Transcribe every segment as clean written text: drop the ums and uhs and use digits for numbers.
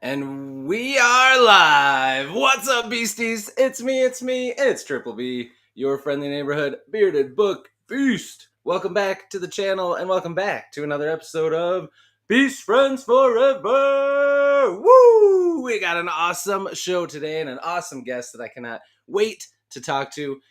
And we are live. What's up, beasties? It's me. It's Triple B, your friendly neighborhood bearded book beast. Welcome back to the channel, and welcome back to another episode of Beast Friends Forever. Woo! We got an awesome show today and an awesome guest that I cannot wait to talk to.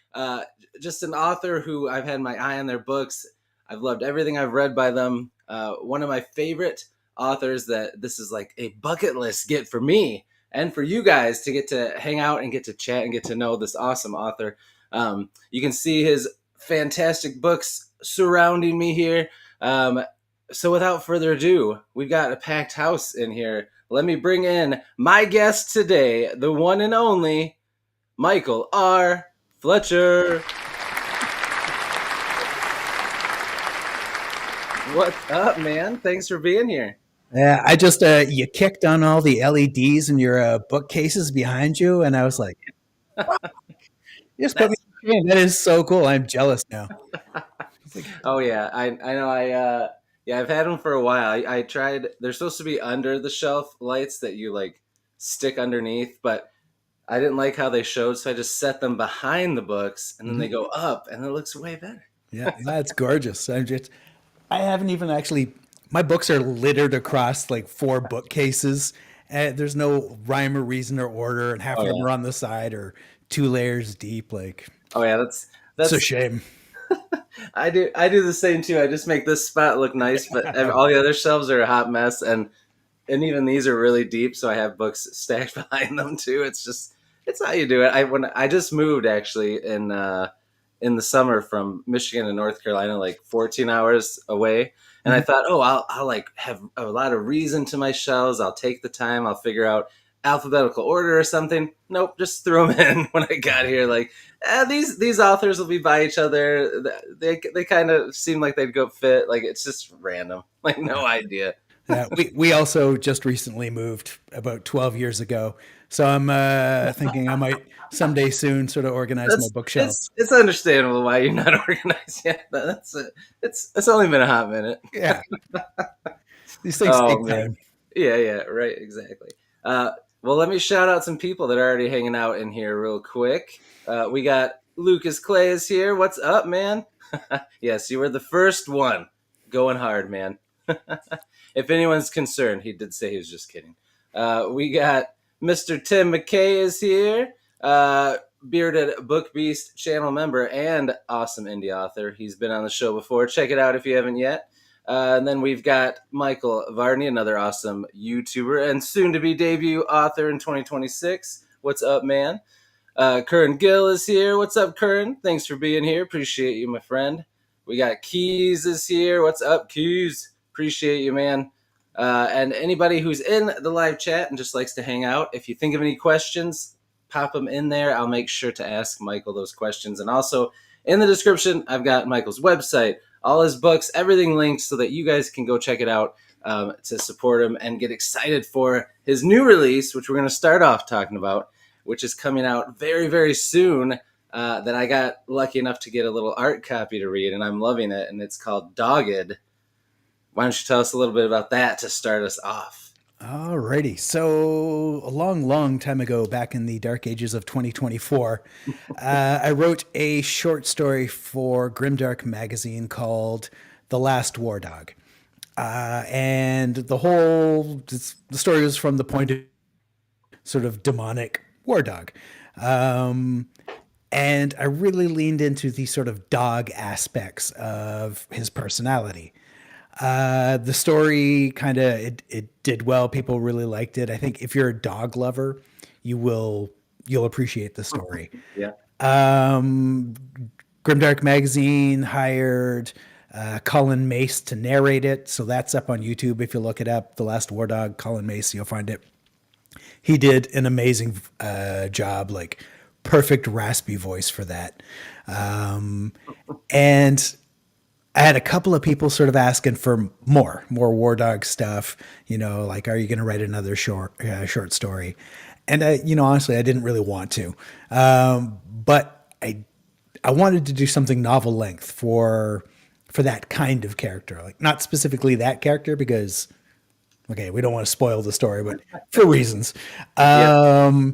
Just an author who I've had my eye on their books. I've loved everything I've read by them. One of my favorite authors that this is like a bucket list get for me and for you guys to get to hang out and get to chat and get to know this awesome author. You can see his fantastic books surrounding me here. So without further ado, we've got a packed house in here. Let me bring in my guest today, the one and only Michael R. Fletcher. What's up, man? Thanks for being here. Yeah, I just you kicked on all the LEDs in your bookcases behind you, and I was like, wow, you just put me in the screen. That is so cool. I'm jealous now. Oh yeah, I know. I've had them for a while. I tried. They're supposed to be under the shelf lights that you like stick underneath, but I didn't like how they showed, so I just set them behind the books, and then they go up, and it looks way better. Yeah, that's gorgeous. I haven't even actually. My books are littered across like 4 bookcases. And there's no rhyme or reason or order, and half of them are on the side or 2 layers deep. Like, oh yeah, it's that's a shame. I do the same too. I just make this spot look nice, but all the other shelves are a hot mess, and even these are really deep, so I have books stacked behind them too. It's how you do it. I just moved actually in the summer from Michigan to North Carolina, like 14 hours away. And I thought, oh, I'll like have a lot of reason to my shelves. I'll take the time. I'll figure out alphabetical order or something. Nope, just threw them in when I got here. Like, these authors will be by each other. They kind of seem like they'd go fit. Like, it's just random. Like, no idea. Yeah, we also just recently moved about 12 years ago. So I'm thinking I might someday soon sort of organize my bookshelf. It's understandable why you're not organized yet. That's it. It's only been a hot minute. Yeah. These things take time. Yeah, right, exactly. Well, let me shout out some people that are already hanging out in here real quick. We got Lucas Clay is here. What's up, man? Yes, you were the first one. Going hard, man. If anyone's concerned, he did say he was just kidding. We got Mr. Tim McKay is here. Bearded Book Beast channel member and awesome indie author. He's been on the show before. Check it out if you haven't yet. And then we've got Michael Varney, another awesome YouTuber and soon-to-be debut author in 2026. What's up, man? Curran Gill is here. What's up, Curran? Thanks for being here. Appreciate you, my friend. We got Keys is here. What's up, Keys? Appreciate you, man. And anybody who's in the live chat and just likes to hang out, if you think of any questions, pop them in there. I'll make sure to ask Michael those questions. And also in the description, I've got Michael's website, all his books, everything linked so that you guys can go check it out to support him and get excited for his new release, which we're going to start off talking about, which is coming out very, very soon. That I got lucky enough to get a little art copy to read, and I'm loving it. And it's called Dogged. Why don't you tell us a little bit about that to start us off? Alrighty. So a long, long time ago, back in the dark ages of 2024, I wrote a short story for Grimdark magazine called The Last War Dog. And the story was from the point of sort of demonic war dog. And I really leaned into the sort of dog aspects of his personality. The story kind of it did well. People really liked it. I think if you're a dog lover, you'll appreciate the story. Yeah. Grimdark magazine hired Colin Mace to narrate it, so that's up on YouTube. If you look it up, The Last War Dog, Colin Mace, you'll find it. He did an amazing job, like perfect raspy voice for that. And I had a couple of people sort of asking for more War Dog stuff, like, are you going to write another short story? And honestly, I didn't really want to. But I wanted to do something novel length for that kind of character, like not specifically that character because, Okay, we don't want to spoil the story, but for reasons. Yeah.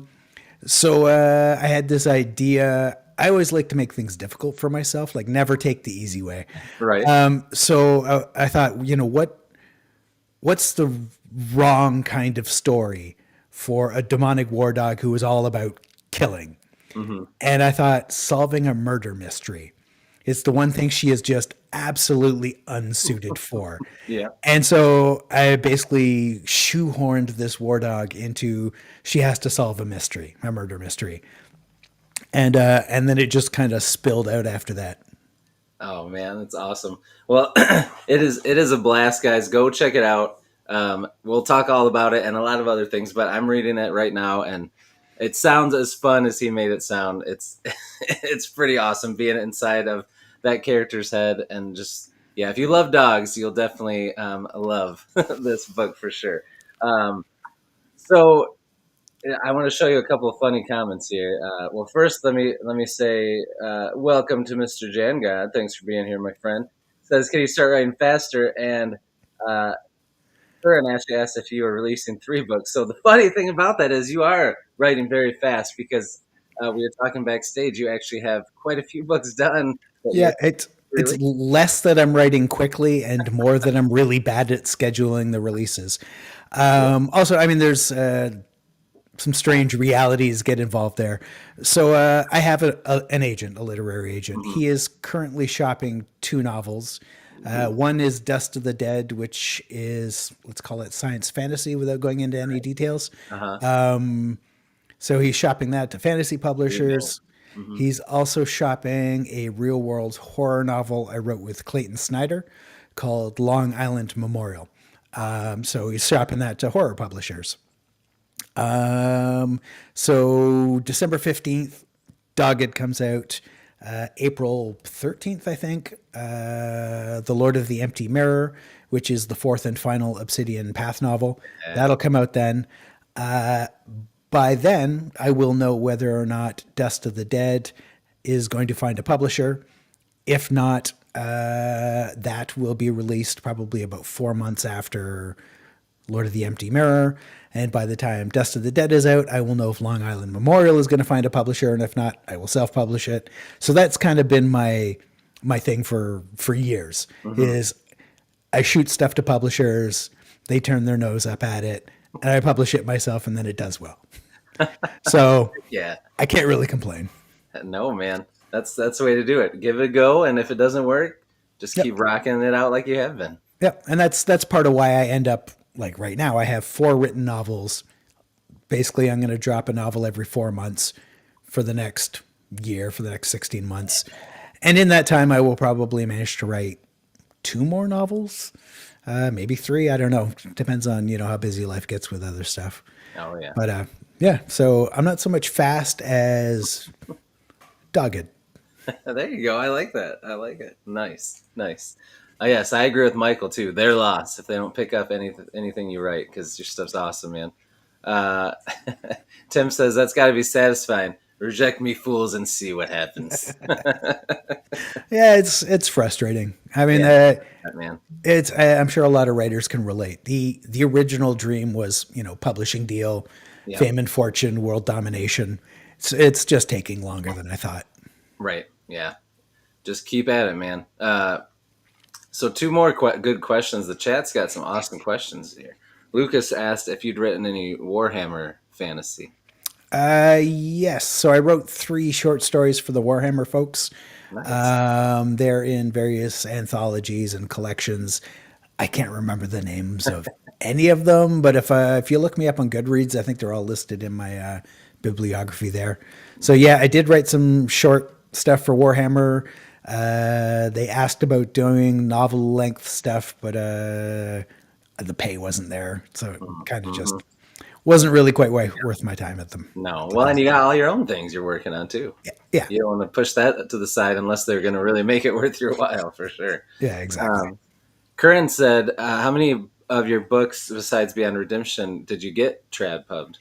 So I had this idea. I always like to make things difficult for myself, like never take the easy way. Right. So I thought, what's the wrong kind of story for a demonic war dog who is all about killing? Hmm. And I thought solving a murder mystery. It's the one thing she is just absolutely unsuited for. Yeah. And so I basically shoehorned this war dog into she has to solve a mystery, a murder mystery. And then it just kind of spilled out after that. Oh man, that's awesome. Well, it is a blast, guys. Go check it out. We'll talk all about it and a lot of other things, but I'm reading it right now, and it sounds as fun as he made it sound. It's it's pretty awesome being inside of that character's head, and just yeah, if you love dogs, you'll definitely love this book for sure. Um, so yeah, I want to show you a couple of funny comments here. Well, first, let me say welcome to Mr. Jan God. Thanks for being here, my friend. Says, can you start writing faster? And uh, Curran actually asked if you were releasing 3 books. So the funny thing about that is you are writing very fast because we were talking backstage. You actually have quite a few books done that Yeah, you're it's really. less that I'm writing quickly and more that I'm really bad at scheduling the releases. Also, I mean, there's some strange realities get involved there. So I have an agent, a literary agent. Mhm. He is currently shopping 2 novels. Ooh. One is Dust of the Dead, which is, let's call it science fantasy without going into any details. Uh-huh. So he's shopping that to fantasy There you go. publishers. Hmm. He's also shopping a real world horror novel I wrote with Clayton Snyder called Long Island Memorial. So he's shopping that to horror publishers. So December 15th, Dogged comes out. April 13th, I think, The Lord of the Empty Mirror, which is the fourth and final Obsidian Path novel. Yeah. That'll come out then. By then, I will know whether or not Dust of the Dead is going to find a publisher. If not, that will be released probably about 4 months after Lord of the Empty Mirror. And by the time Dust of the Dead is out, I will know if Long Island Memorial is going to find a publisher, and if not, I will self-publish it. So that's kind of been my thing for years. Hmm. Is I shoot stuff to publishers, they turn their nose up at it, and I publish it myself, and then it does well. So Yeah. I can't really complain. No, man. That's the way to do it. Give it a go, and if it doesn't work, just Yep. keep rocking it out like you have been. Yep. And that's part of why I end up like right now. I have 4 written novels. Basically, I'm going to drop a novel every 4 months for the next year, for the next 16 months. And in that time, I will probably manage to write 2 more novels, maybe 3. I don't know. Depends on, how busy life gets with other stuff. Oh yeah. But yeah, so I'm not so much fast as dogged. There you go. I like that. I like it. Nice, nice. Yes, I agree with Michael too. They're lost if they don't pick up anything you write because your stuff's awesome, man. Uh, Tim says that's got to be satisfying. Reject me, fools, and see what happens. Yeah, it's frustrating. I mean, Yeah, man. I'm sure a lot of writers can relate. The original dream was, publishing deal, Yeah, fame and fortune, world domination. It's just taking longer than I thought. right. Yeah, just keep at it, man. So 2 more good questions. The chat's got some awesome questions here. Lucas asked if you'd written any Warhammer fantasy. Yes. So I wrote 3 short stories for the Warhammer folks. Nice. They're in various anthologies and collections. I can't remember the names of any of them, but if you look me up on Goodreads, I think they're all listed in my bibliography there. So yeah, I did write some short stuff for Warhammer. They asked about doing novel length stuff, but the pay wasn't there, so it kind of just Hmm. wasn't really quite worth my time at them. No. Well, and you got all your own things you're working on too. Yeah, You don't want to push that to the side unless they're going to really make it worth your while, for sure. yeah, exactly. Um, Curran said, "How many of your books besides Beyond Redemption did you get trad pubbed?"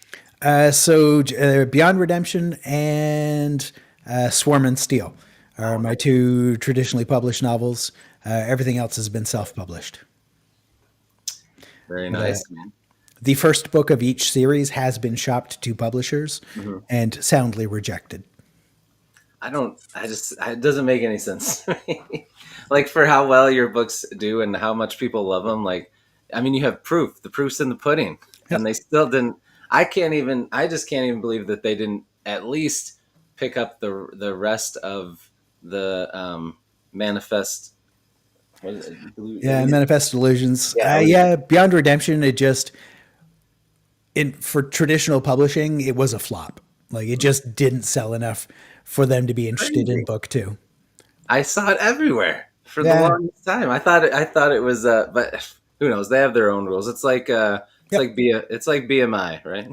So Beyond Redemption and Swarm and Steel are my 2 traditionally published novels. Everything else has been self-published. Very nice, man. The first book of each series has been shopped to publishers Hmm. and soundly rejected. I don't. It doesn't make any sense to me. Like for how well your books do and how much people love them. Like, I mean, you have proof. The proof's in the pudding, and Yep. they still didn't. I can't even. I just can't even believe that they didn't at least pick up the rest of the manifest. What is it? Yeah, Manifest Illusions. Yeah, Yeah, Beyond Redemption, it just for traditional publishing, it was a flop. Like it just didn't sell enough for them to be interested in crazy. book two. I saw it everywhere for the Yeah. longest time. I thought it was but who knows? They have their own rules. Yep. It's like BMI, right?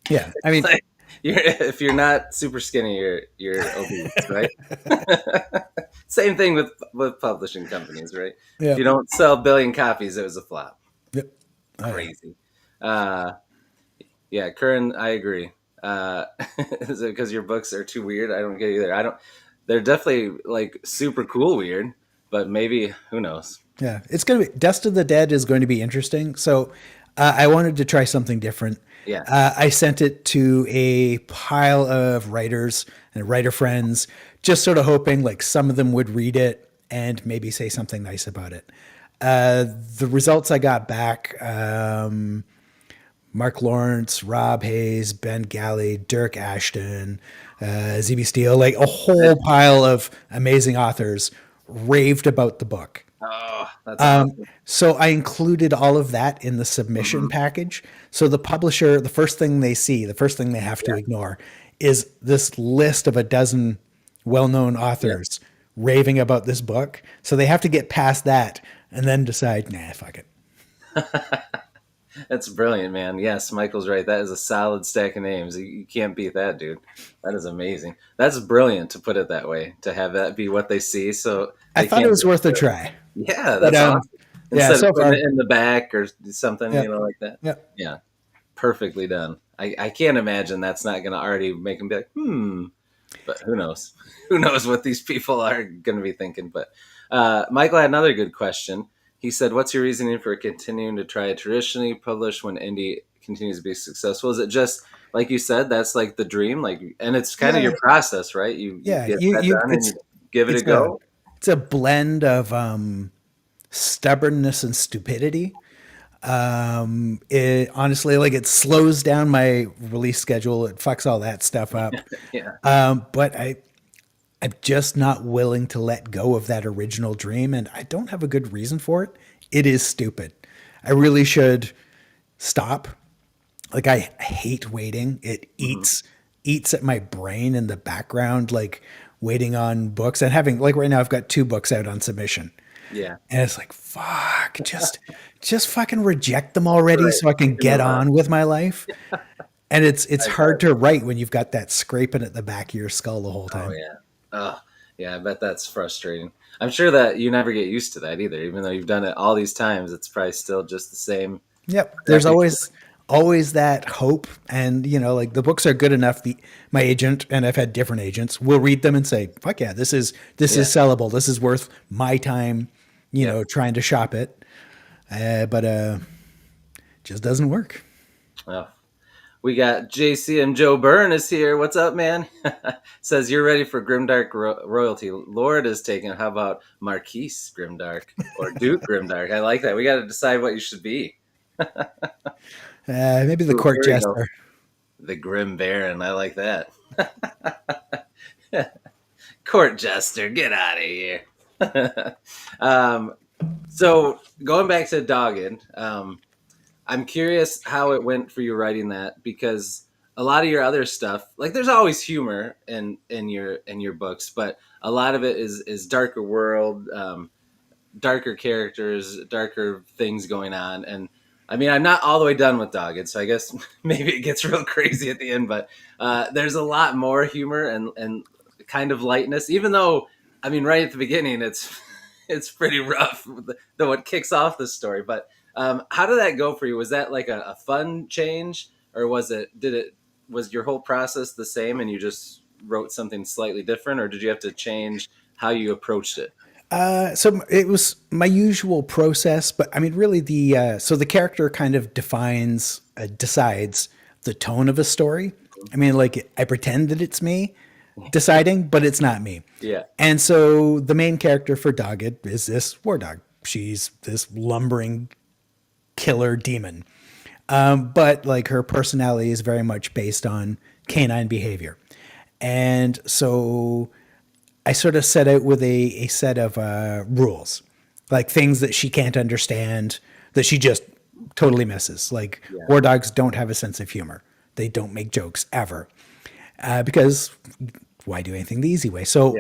Yeah. I It's mean, like if you're not super skinny, you're obese, right? Same thing with publishing companies, right? If yeah. you don't sell a billion copies, it was a flop. Yep. Oh, yeah. Crazy. Uh yeah, Curran, I agree. Is it because your books are too weird? I don't get either. I don't. They're definitely like super cool weird, but maybe who knows? Yeah. It's going to be Dust of the Dead is going to be interesting. So I wanted to try something different. Yeah, I sent it to a pile of writers and writer friends, just sort of hoping like some of them would read it and maybe say something nice about it. The results I got back, Mark Lawrence, Rob Hayes, Ben Galley, Dirk Ashton, ZB Steele, like a whole pile of amazing authors raved about the book. oh, that's awesome. So I included all of that in the submission Hmm. package. So the publisher, the first thing they see, the first thing they have to Yeah, ignore is this list of a dozen well-known yeah. authors raving about this book. So they have to get past that and then decide, nah, fuck it. That's brilliant, man. Yes, Michael's right. That is a solid stack of names. You can't beat that, dude. That is amazing. That's brilliant to put it that way. To have that be what they see, so I they thought it can't. was worth a try. Yeah, But that's awesome. yeah, Instead of so putting far, it in the back or something, yeah, like that. yeah. Yeah, perfectly done. I can't imagine that's not going to already make them be like, hmm. But who knows? Who knows what these people are going to be thinking? But Michael had another good question. He said, "What's your reasoning for continuing to try traditionally publish when indie continues to be successful? Is it just like you said? That's like the dream, like, and it's kind of Yeah, your process, right? You yeah. get that You done and you give it a it's a go. it's a blend of stubbornness and stupidity. It honestly, like, it slows down my release schedule. It fucks all that stuff up. Yeah, But I'm just not willing to let go of that original dream, and I don't have a good reason for it. It is stupid. I really should stop. Like, I hate waiting. It hmm, eats at my brain in the background, like waiting on books and having, like, right now I've got two books out on submission. yeah, And it's like, fuck, just fucking reject them already right. so I can Kick 'em get out. on with my life. And it's I hard bet. to write when you've got that scraping at the back of your skull the whole Oh time. yeah. Oh yeah. I bet that's frustrating. I'm sure that you never get used to that either. Even though you've done it all these times, it's probably still just the same Yep. There's crappy. always that hope, and like the books are good enough. My agent, and I've had different agents, will read them and say, "Fuck yeah, this is Yeah. sellable. This is worth my time, Yep. trying to shop it." But just doesn't work. Well, we got JC and Joe Byrne is here. What's up, man? Says you're ready for Grimdark royalty. Lord is taken. How about Marquise Grimdark or Duke Grimdark? I like that. We got to decide what you should be. Maybe the Ooh, court here we go. jester. The Grim Baron. I like that. Court jester, get out of here. um, so going back to Dogged, I'm curious how it went for you writing that because a lot of your other stuff, like there's always humor in your books, but a lot of it is darker world, darker characters, darker things going on, and I mean I'm not all the way done with Dogged, so I guess maybe it gets real crazy at the end, but there's a lot more humor and kind of lightness, even though I mean right at the beginning it's pretty rough, though it kicks off the story, but how did that go for you? Was that like a fun change, or was your whole process the same, and you just wrote something slightly different, or did you have to change how you approached it? So it was my usual process, but I mean, really, so the character kind of decides the tone of a story. I mean, like I pretend that it's me deciding, but it's not me. Yeah. And so the main character for Dogged is this war dog. She's this lumbering killer demon, but like her personality is very much based on canine behavior, and so I sort of set out with a set of rules, like things that she can't understand, that she just totally misses. Like Yeah. war dogs don't have a sense of humor. They don't make jokes ever, because why do anything the easy way? Yeah. So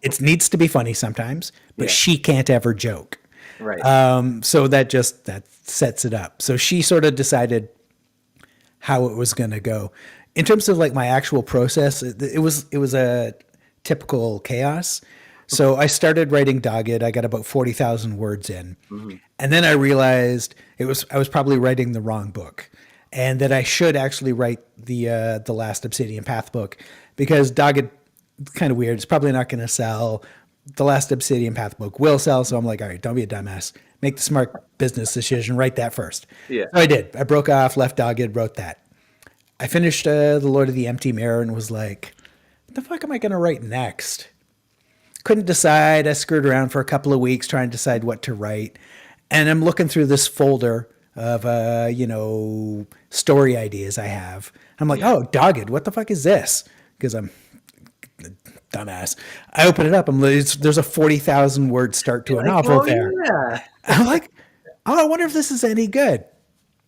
it needs to be funny sometimes, but Yeah. she can't ever joke. Right. So that sets it up. So she sort of decided how it was going to go. In terms of like my actual process, it was a typical chaos. So I started writing Dogged. I got about 40,000 words in. Hmm. And then I realized I was probably writing the wrong book, and that I should actually write the last Obsidian Path book, because Dogged, kind of weird. It's probably not going to sell. The last Obsidian Path book will sell, so I'm like, all right, don't be a dumbass. Make the smart business decision. Write that first. Yeah. So I did. I broke off, left Dogged, wrote that. I finished The Lord of the Empty Mirror and was like, what the fuck am I going to write next? Couldn't decide. I screwed around for a couple of weeks trying to decide what to write. And I'm looking through this folder of, story ideas I have. I'm like, Yeah. oh, Dogged, what the fuck is this? Because I'm a dumbass. I open it up. There's a 40,000 word start to You're a like, novel oh there. yeah. I'm like, oh, I wonder if this is any good,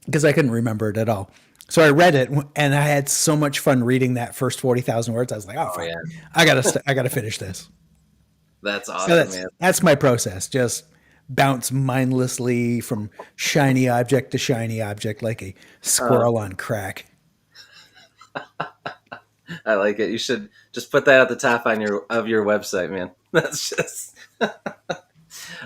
because I couldn't remember it at all. So I read it, and I had so much fun reading that first 40,000 words. I was like, oh Oh fuck, yeah. I gotta finish this. That's So awesome, man. that's my process. Just bounce mindlessly from shiny object to shiny object like a Uh, squirrel on crack. I like it. You should just put that at the top on your website, man. That's just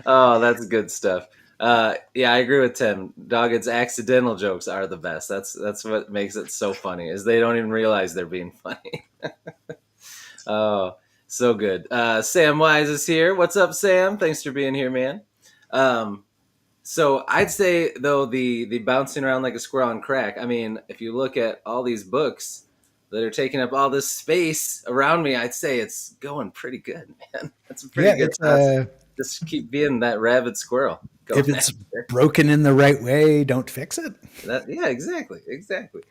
oh, that's good stuff. Yeah, I agree with Tim. Dogged's accidental jokes are the best. That's what makes it so funny, is they don't even realize they're being funny. Oh, so good. Sam Wise is here. What's up, Sam? Thanks for being here, man. Um, so I'd say though the bouncing around like a squirrel on crack. I mean, if you look at all these books that are taking up all this space around me, I'd say it's going pretty good, man. That's a pretty Yeah, good it's process. Just keep being that rabid squirrel going if it's after. broken in the right way, don't fix it. That yeah, exactly, exactly.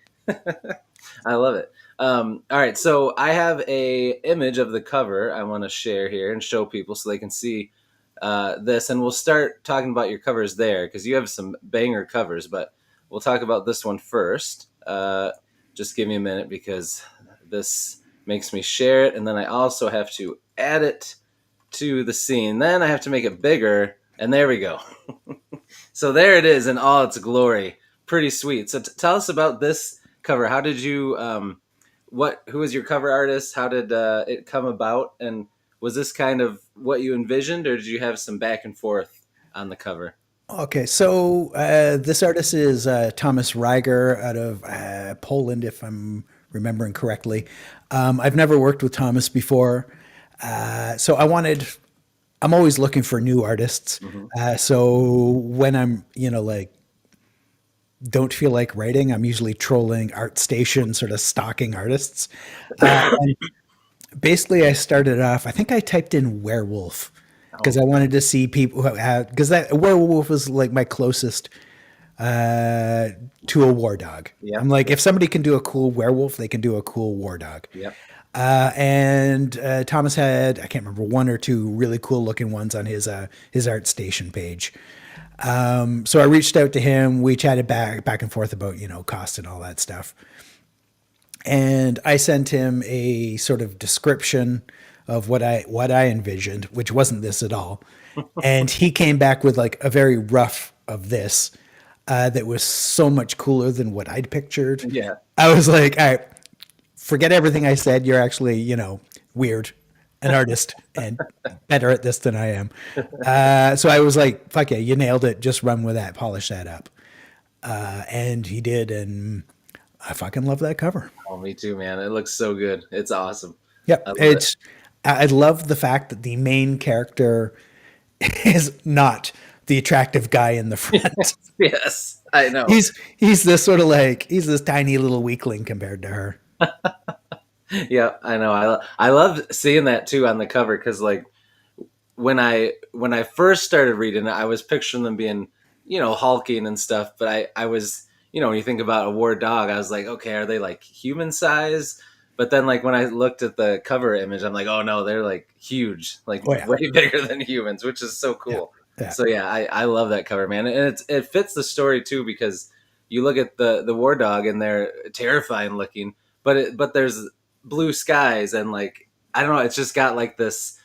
I love it. All right, so I have a image of the cover I want to share here and show people so they can see this, and we'll start talking about your covers there because you have some banger covers. But we'll talk about this one first. Just give me a minute because this makes me share it, and then I also have to add it to the scene. Then I have to make it bigger, and there we go. So there it is in all its glory. Pretty sweet. So tell us about this cover. How did you who was your cover artist? How did it come about? And was this kind of what you envisioned, or did you have some back and forth on the cover? Okay, so this artist is Thomas Reiger out of Poland, if I'm remembering correctly. I've never worked with Thomas before, so I'm always looking for new artists. Hmm. So when I'm, like, don't feel like writing, I'm usually trolling ArtStation, sort of stalking artists. And basically, I started off, I think I typed in werewolf because I Oh, wanted to see people who had, because that werewolf was like my closest to a war dog. I'm yep, like, yep, if somebody can do a cool werewolf, they can do a cool war dog. yep. And Thomas had, I can't remember, one or two really cool looking ones on his ArtStation page. So I reached out to him. We chatted back and forth about cost and all that stuff. And I sent him a sort of description of what I envisioned, which wasn't this at all. And he came back with like a very rough of this that was so much cooler than what I'd pictured. Yeah, I was like, all right, forget everything I said. You're actually, weird, an artist, and better at this than I am. So I was like, fuck yeah, you nailed it. Just run with that, polish that up. And he did, and I fucking love that cover. oh, me too, man. It looks so good. It's awesome. I Yep, love it. I love the fact that the main character, is not the attractive guy in the front. Yes, I know. He's this sort of like he's this tiny little weakling compared to her. Yeah, I know. I love seeing that too on the cover because like when I first started reading it, I was picturing them being, hulking and stuff. But I was, when you think about a war dog, I was like, okay, are they like human size? But then like when I looked at the cover image, I'm like, oh no, they're like huge, like Oh yeah, way bigger than humans, which is so yeah, cool. yeah, So yeah, I love that cover, man, and it fits the story too because you look at the war dog and they're terrifying looking, but there's blue skies and like I don't know, it's just got like this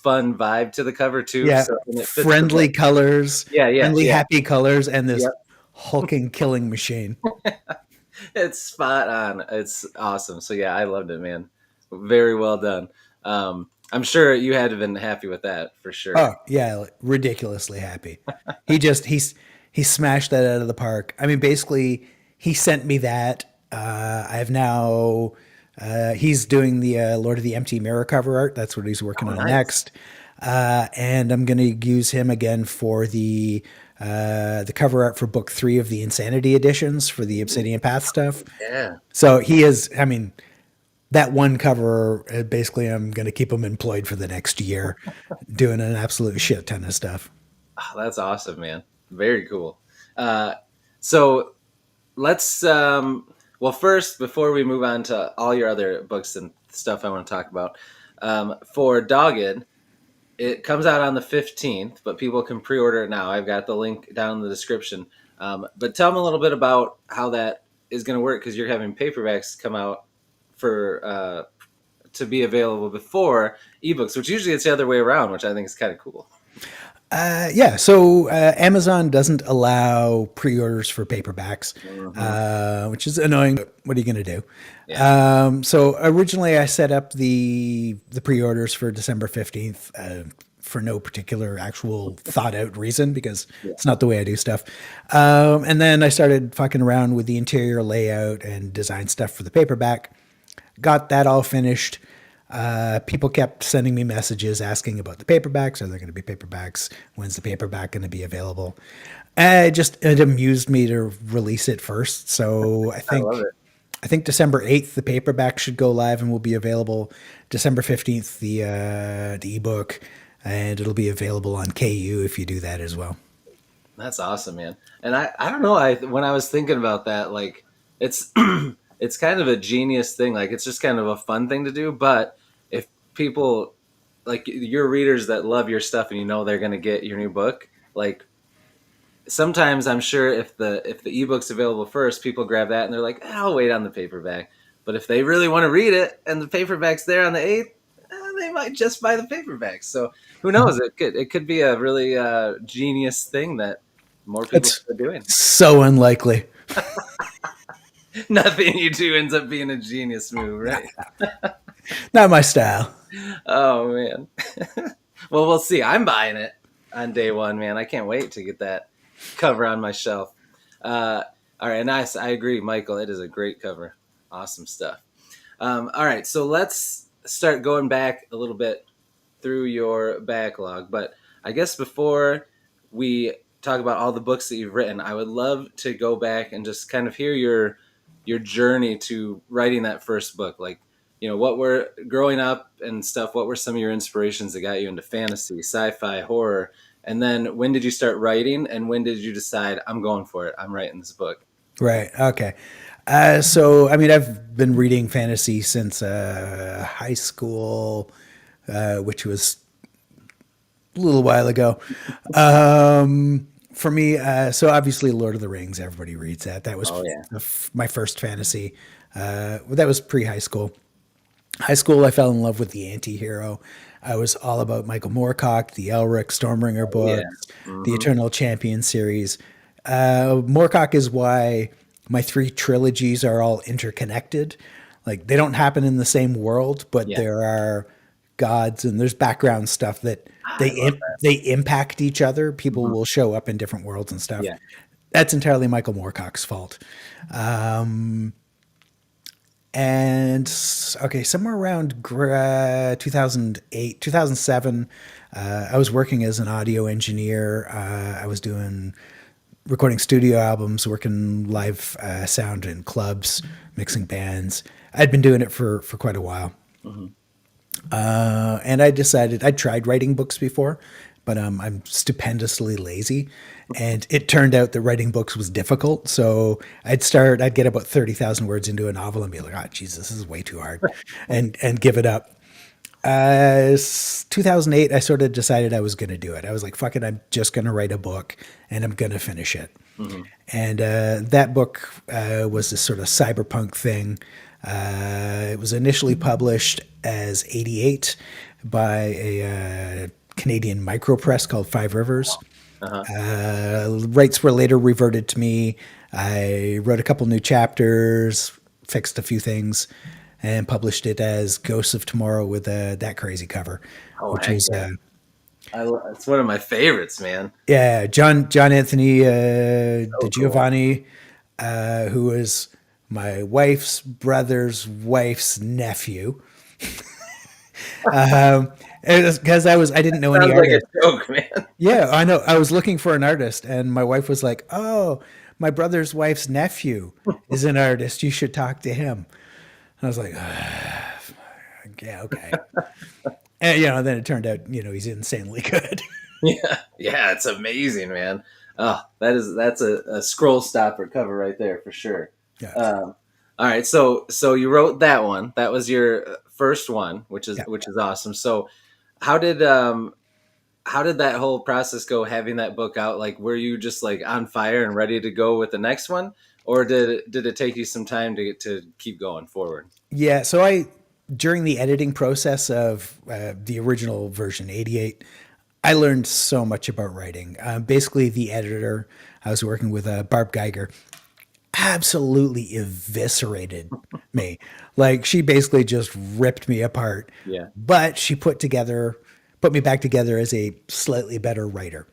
fun vibe to the cover too. yeah. So and it fits the Friendly book. colors, Yeah, yeah, friendly, yeah, happy colors, and this yep. hulking killing machine. It's spot on. It's awesome. So yeah, I loved it, man. Very well done. I'm sure you had to have been happy with that for sure. Oh yeah, like, ridiculously happy. He smashed that out of the park. I mean, basically, he sent me that. I've now he's doing the Lord of the Empty Mirror cover art. That's what he's working Oh, on nice. next. And I'm going to use him again for the cover art for book 3 of the Insanity editions for the Obsidian Path stuff. Yeah. So he is. I mean, that one cover, basically, I'm going to keep him employed for the next year, doing an absolute shit ton of stuff. Oh, that's awesome, man. Very cool. Uh, so let's well first before we move on to all your other books and stuff I want to talk about, for Dogged, it comes out on the 15th, but people can pre-order it now. I've got the link down in the description. But tell them a little bit about how that is going to work because you're having paperbacks come out for to be available before ebooks, which usually it's the other way around, which I think is kind of cool. Yeah, so Amazon doesn't allow pre-orders for paperbacks, Hmm. which is annoying. But what are you going to do? Yeah. So originally, I set up the pre-orders for December 15th for no particular actual thought out reason because Yeah. it's not the way I do stuff. And then I started fucking around with the interior layout and design stuff for the paperback. Got that all finished. People kept sending me messages asking about the paperbacks. Are there going to be paperbacks? When's the paperback going to be available? It amused me to release it first. So I love it. I think December 8th the paperback should go live and will be available. December 15th the ebook, and it'll be available on KU if you do that as well. That's awesome, man. And I don't know. When I was thinking about that, like it's it's kind of a genius thing. Like it's just kind of a fun thing to do. But if people like your readers that love your stuff and you know they're going to get your new book, like sometimes I'm sure if the ebook's available first, people grab that and they're like, I'll wait on the paperback. But if they really want to read it and the paperback's there on the 8th, they might just buy the paperback. So who knows? It could be a really genius thing that more people It's start doing. so unlikely. Nothing you do ends up being a genius move, right? Not my style. Oh man. Well, we'll see. I'm buying it on day one, man. I can't wait to get that cover on my shelf. Uh, all right, nice. I agree, Michael. It is a great cover. Awesome stuff. All right, so let's start going back a little bit through your backlog. But I guess before we talk about all the books that you've written, I would love to go back and just kind of hear your journey to writing that first book. Like, what were growing up and stuff, what were some of your inspirations that got you into fantasy, sci-fi, horror? And then when did you start writing and when did you decide I'm going for it? I'm writing this book. Right. Okay. So, I mean, I've been reading fantasy since high school, which was a little while ago. For me, so obviously, Lord of the Rings, everybody reads that. That was Oh yeah. my first fantasy. That was pre high school. High school, I fell in love with the anti-hero. I was all about Michael Moorcock, the Elric Stormbringer Oh yeah. books, the Hmm. Eternal Champion series. Moorcock is why my 3 trilogies are all interconnected. Like they don't happen in the same world, but Yeah. there are gods and there's background stuff that I love that. they impact each other. People Hmm. will show up in different worlds and stuff. Yeah. That's entirely Michael Moorcock's fault. And okay, somewhere around 2008, 2007, I was working as an audio engineer. I was doing recording studio albums, working live sound in clubs, mixing bands. I'd been doing it for quite a while. Hmm. And I decided I'd tried writing books before, but I'm stupendously lazy. And it turned out that writing books was difficult. So I'd get about 30,000 words into a novel and be like, oh, Jesus, this is way too hard, and give it up. 2008, I sort of decided I was going to do it. I was like, fuck it, I'm just going to write a book and I'm going to finish it. Hmm. And that book was this sort of cyberpunk thing. It was initially published as 88 by a Canadian micropress called Five Rivers. Uh-huh. Rights were later reverted to me. I wrote a couple new chapters, fixed a few things, and published it as Ghosts of Tomorrow with that crazy cover, Oh, which heck was yeah. It's one of my favorites, man. yeah, John Anthony So De cool. Giovanni, who was my wife's brother's wife's nephew. Because I didn't know any Sounds like a artist. joke, man. Yeah, I know. I was looking for an artist, and my wife was like, "Oh, my brother's wife's nephew is an artist. You should talk to him." I was like, "Yeah, okay." And then it turned out, he's insanely good. Yeah, yeah, it's amazing, man. Oh, that's a scroll stopper cover right there for sure. Yeah, All right, so you wrote that one. That was your first one, yeah. which is awesome. So how did how did that whole process go? Having that book out, like, were you just like on fire and ready to go with the next one, or did it take you some time to get to keep going forward? Yeah, during the editing process of the original version, 88, I learned so much about writing. Basically, the editor, I was working with Barb Geiger, absolutely eviscerated me. Like, she basically just ripped me apart. Yeah. But she put me back together as a slightly better writer.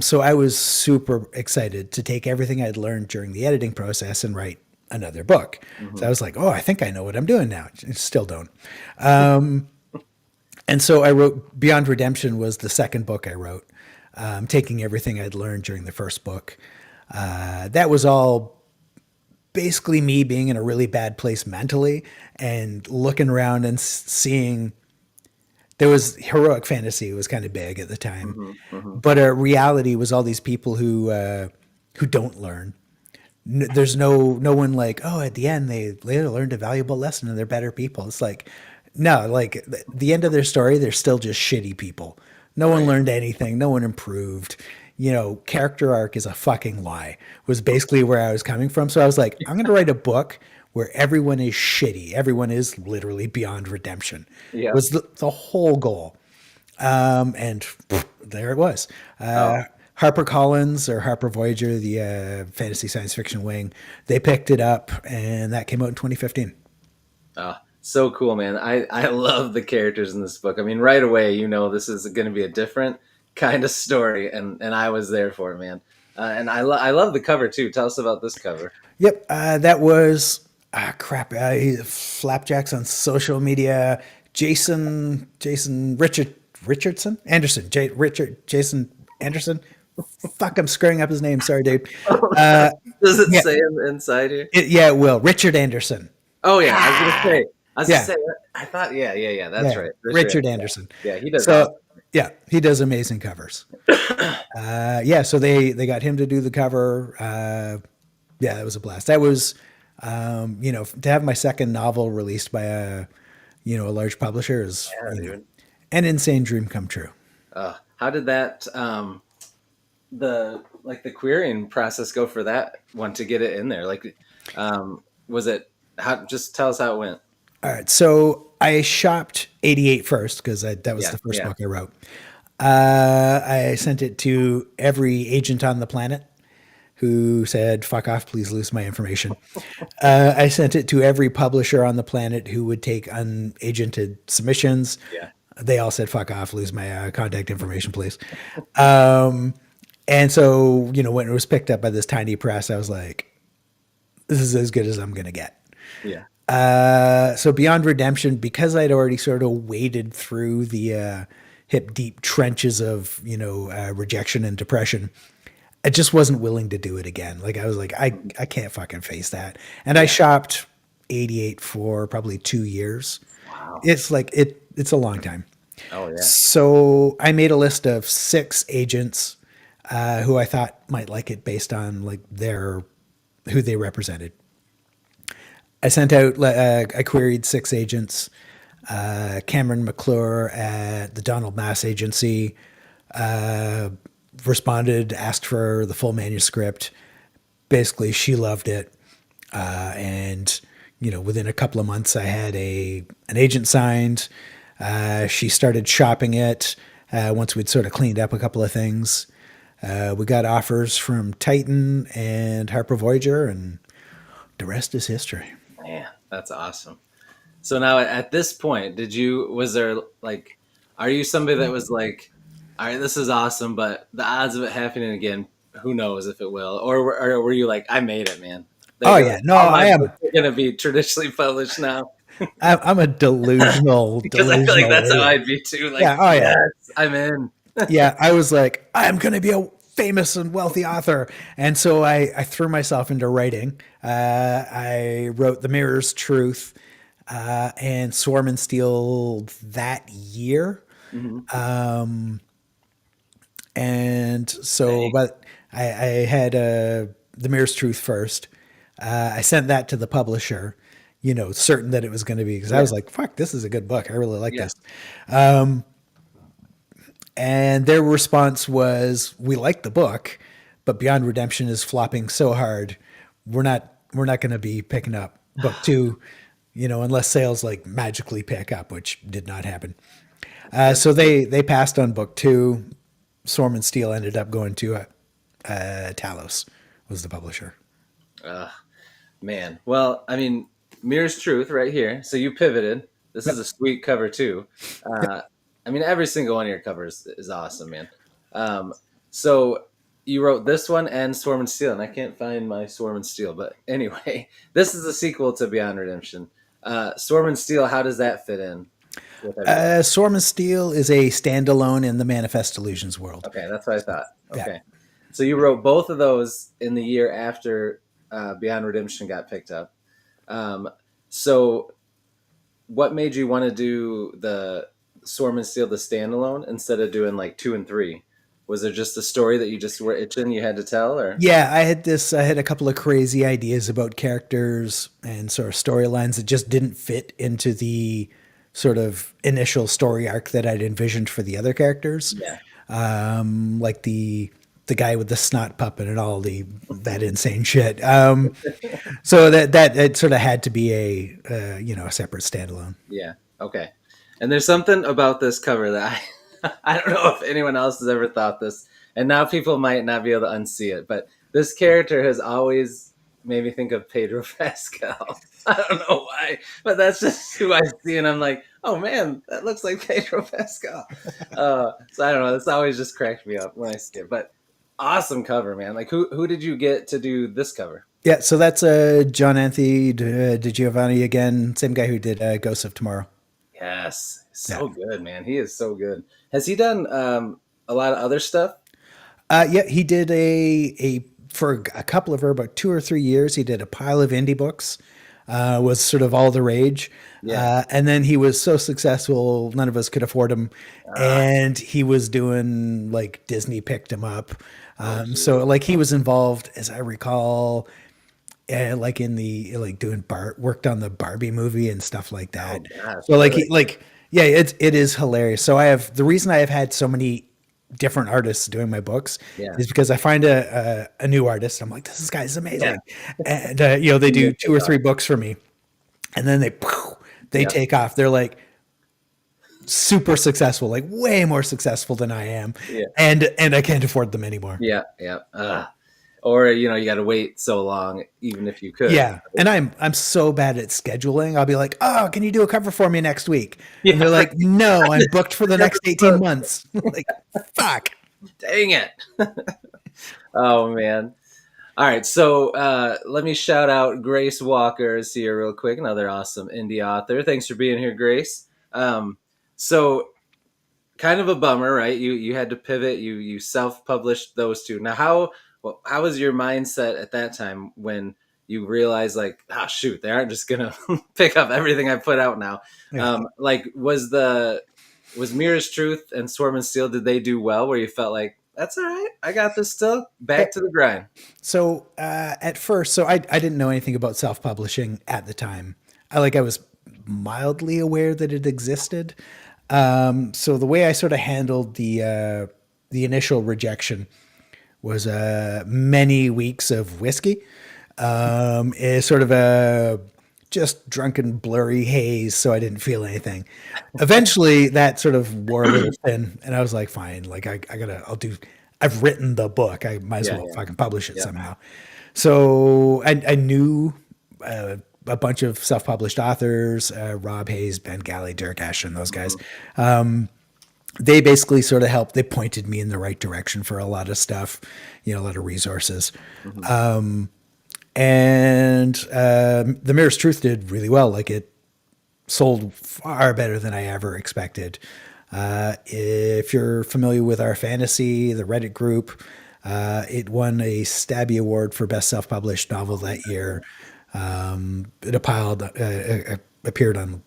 So I was super excited to take everything I'd learned during the editing process and write another book. So Hmm. I was like, oh, I think I know what I'm doing now. Still don't. And so I wrote Beyond Redemption was the second book I wrote, taking everything I'd learned during the first book. That was all basically me being in a really bad place mentally and looking around and seeing there was heroic fantasy was kind of big at the time, Hmm. Hmm. but reality was all these people who don't learn. There's no one like, oh, at the end they learned a valuable lesson and they're better people. It's like, no, like the end of their story, they're still just shitty people. No one Right. learned anything. No one improved. Character arc is a fucking lie, was basically where I was coming from. So I was like, I'm going to write a book where everyone is shitty. Everyone is literally beyond redemption, Yeah. was the whole goal. And there it was. Oh. Harper Collins or Harper Voyager, the fantasy science fiction wing, they picked it up, and that came out in 2015. Oh, so cool, man. I love the characters in this book. I mean, right away, this is going to be a different kind of story, and I was there for it, man. And I love the cover too. Tell us about this cover. Yep, that was crap. Flapjacks on social media. Jason Richardson Anderson. Jason Anderson. Fuck, I'm screwing up his name. Sorry, dude. Does it Yeah, say inside here? yeah, it will. Richard Anderson. Oh yeah, I was gonna say. I was gonna Yeah, say. I thought. Yeah, yeah, yeah. That's yeah, right. Richard. Richard Anderson. Yeah, he does So awesome. yeah, he does amazing covers. Yeah, so they got him to do the cover. Yeah, that was a blast. That was, to have my second novel released by a large publisher is, Yeah, dude. an insane dream come true. How did that the querying process go for that one to get it in there? Like, was it how? Just tell us how it went. All right, so I shopped 88 first because that was Yeah, the first yeah, book I wrote. I sent it to every agent on the planet who said, fuck off, please lose my information. I sent it to every publisher on the planet who would take unagented submissions. yeah. They all said, fuck off, lose my contact information, please. And so, when it was picked up by this tiny press, I was like, this is as good as I'm going to get. Yeah. So Beyond Redemption, because I'd already sort of waded through the hip deep trenches of rejection and depression, I just wasn't willing to do it again. Like I was like, I can't fucking face that. And I Yeah. shopped 88 for probably 2 years. Wow. It's like it's a long time. Oh yeah. So I made a list of 6 agents who I thought might like it based on like their who they represented. I sent out, I queried 6 agents. Cameron McClure at the Donald Mass Agency responded, asked for the full manuscript. Basically, she loved it. And, within a couple of months, I had an agent signed. She started shopping it once we'd sort of cleaned up a couple of things. We got offers from Titan and Harper Voyager, and the rest is history. Man, that's awesome. So now at this point, was there like, are you somebody that was like, all right, this is awesome, but the odds of it happening again, who knows if it will? Or were you like, I made it, man. Oh yeah, no, All my I am. books are going to be traditionally published now. I'm a delusional, Because I feel like delusional that's how idiot. I'd be too. Like, Yeah. Oh yeah. yes, I'm in. Yeah. I was like, I'm going to be a famous and wealthy author, and so I threw myself into writing. I wrote The Mirror's Truth and Swarm and Steel that year. Mhm. And so, Dang. but I had The Mirror's Truth first. I sent that to the publisher, certain that it was going to be, because I Yeah. was like, fuck, this is a good book. I really like Yeah. this. And their response was, we like the book, but Beyond Redemption is flopping so hard. We're not going to be picking up book two, unless sales like magically pick up, which did not happen. So they passed on book two. Swarm and Steel ended up going to Talos was the publisher. Man. Well, I mean, Mirror's Truth right here. So you pivoted. This is a sweet cover too. Uh, I mean, every single one of your covers is awesome, man. Um, so you wrote this one and Swarm and Steel, and I can't find my Swarm and Steel. But anyway, this is a sequel to Beyond Redemption. Swarm and Steel, how does that fit in with everything? Swarm and Steel is a standalone in the Manifest Illusions world. Okay, that's what I thought. Yeah. Okay. So you wrote both of those in the year after Beyond Redemption got picked up. Um, so what made you want to do the Swarm and Steel the standalone instead of doing like 2 and 3? Was there just a story that you just were itching you had to tell, or? Yeah, I had a couple of crazy ideas about characters and sort of storylines that just didn't fit into the sort of initial story arc that I'd envisioned for the other characters. Yeah. Like the guy with the snot puppet and all that insane shit. So that it sort of had to be a separate standalone. Yeah. Okay. And there's something about this cover that I don't know if anyone else has ever thought this, and now people might not be able to unsee it, but this character has always made me think of Pedro Pascal. I don't know why, but that's just who I see, and I'm like, oh man, that looks like Pedro Pascal. So I don't know. That's always just cracked me up when I see it. But awesome cover, man. Like who did you get to do this cover? Yeah, so that's John Anthony Di Giovanni again, same guy who did Ghosts of Tomorrow. Yes, Yeah. so good, man. He is so good. Has he done a lot of other stuff? Yeah, he did a for a couple of about 2 or 3 years. He did a pile of indie books. Was sort of all the rage, Yeah. and then he was so successful, none of us could afford him, and he was doing like Disney picked him up. So like he was involved, as I recall, like in the like doing worked on the Barbie movie and stuff like that. Oh gosh, So like really? yeah, it is hilarious. So the reason I have had so many different artists doing my books Yeah. is because I find a new artist. I'm like, this guy's Yeah. amazing. And, they Yeah. do 2 or 3 books for me and then they Yeah. take off. They're like super successful, like way more successful than I am. Yeah. And I can't afford them anymore. Yeah. Yeah. Or you got to wait so long, even if you could. Yeah. And I'm so bad at scheduling. I'll be like, oh, can you do a cover for me next week? Yeah. And they're like, no, I'm booked for the next 18 months. Like, fuck. Dang it. Oh man. All right, so let me shout out Grace Walker is here real quick, another awesome indie author. Thanks for being here, Grace. So kind of a bummer, right? You had to pivot. You self published those two. Now, how was your mindset at that time when you realized like, oh shoot, they aren't just gonna pick up everything I put out now? Yeah. Like, was Mirror's Truth and Swarm and Steel, did they do well? Where you felt like that's all right, I got this still. Back to the grind. So at first, I didn't know anything about self-publishing at the time. I was mildly aware that it existed. So the way I sort of handled the initial rejection was many weeks of whiskey, is sort of a just drunken blurry haze, so I didn't feel anything. Eventually that sort of wore a little thin, and I was like, fine, like I've written the book, I might as Yeah, well yeah, fucking publish it yeah. somehow. So I knew a bunch of self-published authors, Rob Hayes, Ben Galley, Dirk Ashton, those guys. Mhm. They basically sort of helped. They pointed me in the right direction for a lot of stuff, a lot of resources. Mhm. And The Mirror's Truth did really well. Like, it sold far better than I ever expected. If you're familiar with our fantasy, the Reddit group, it won a Stabby Award for Best Self-Published Novel that year. It appeared on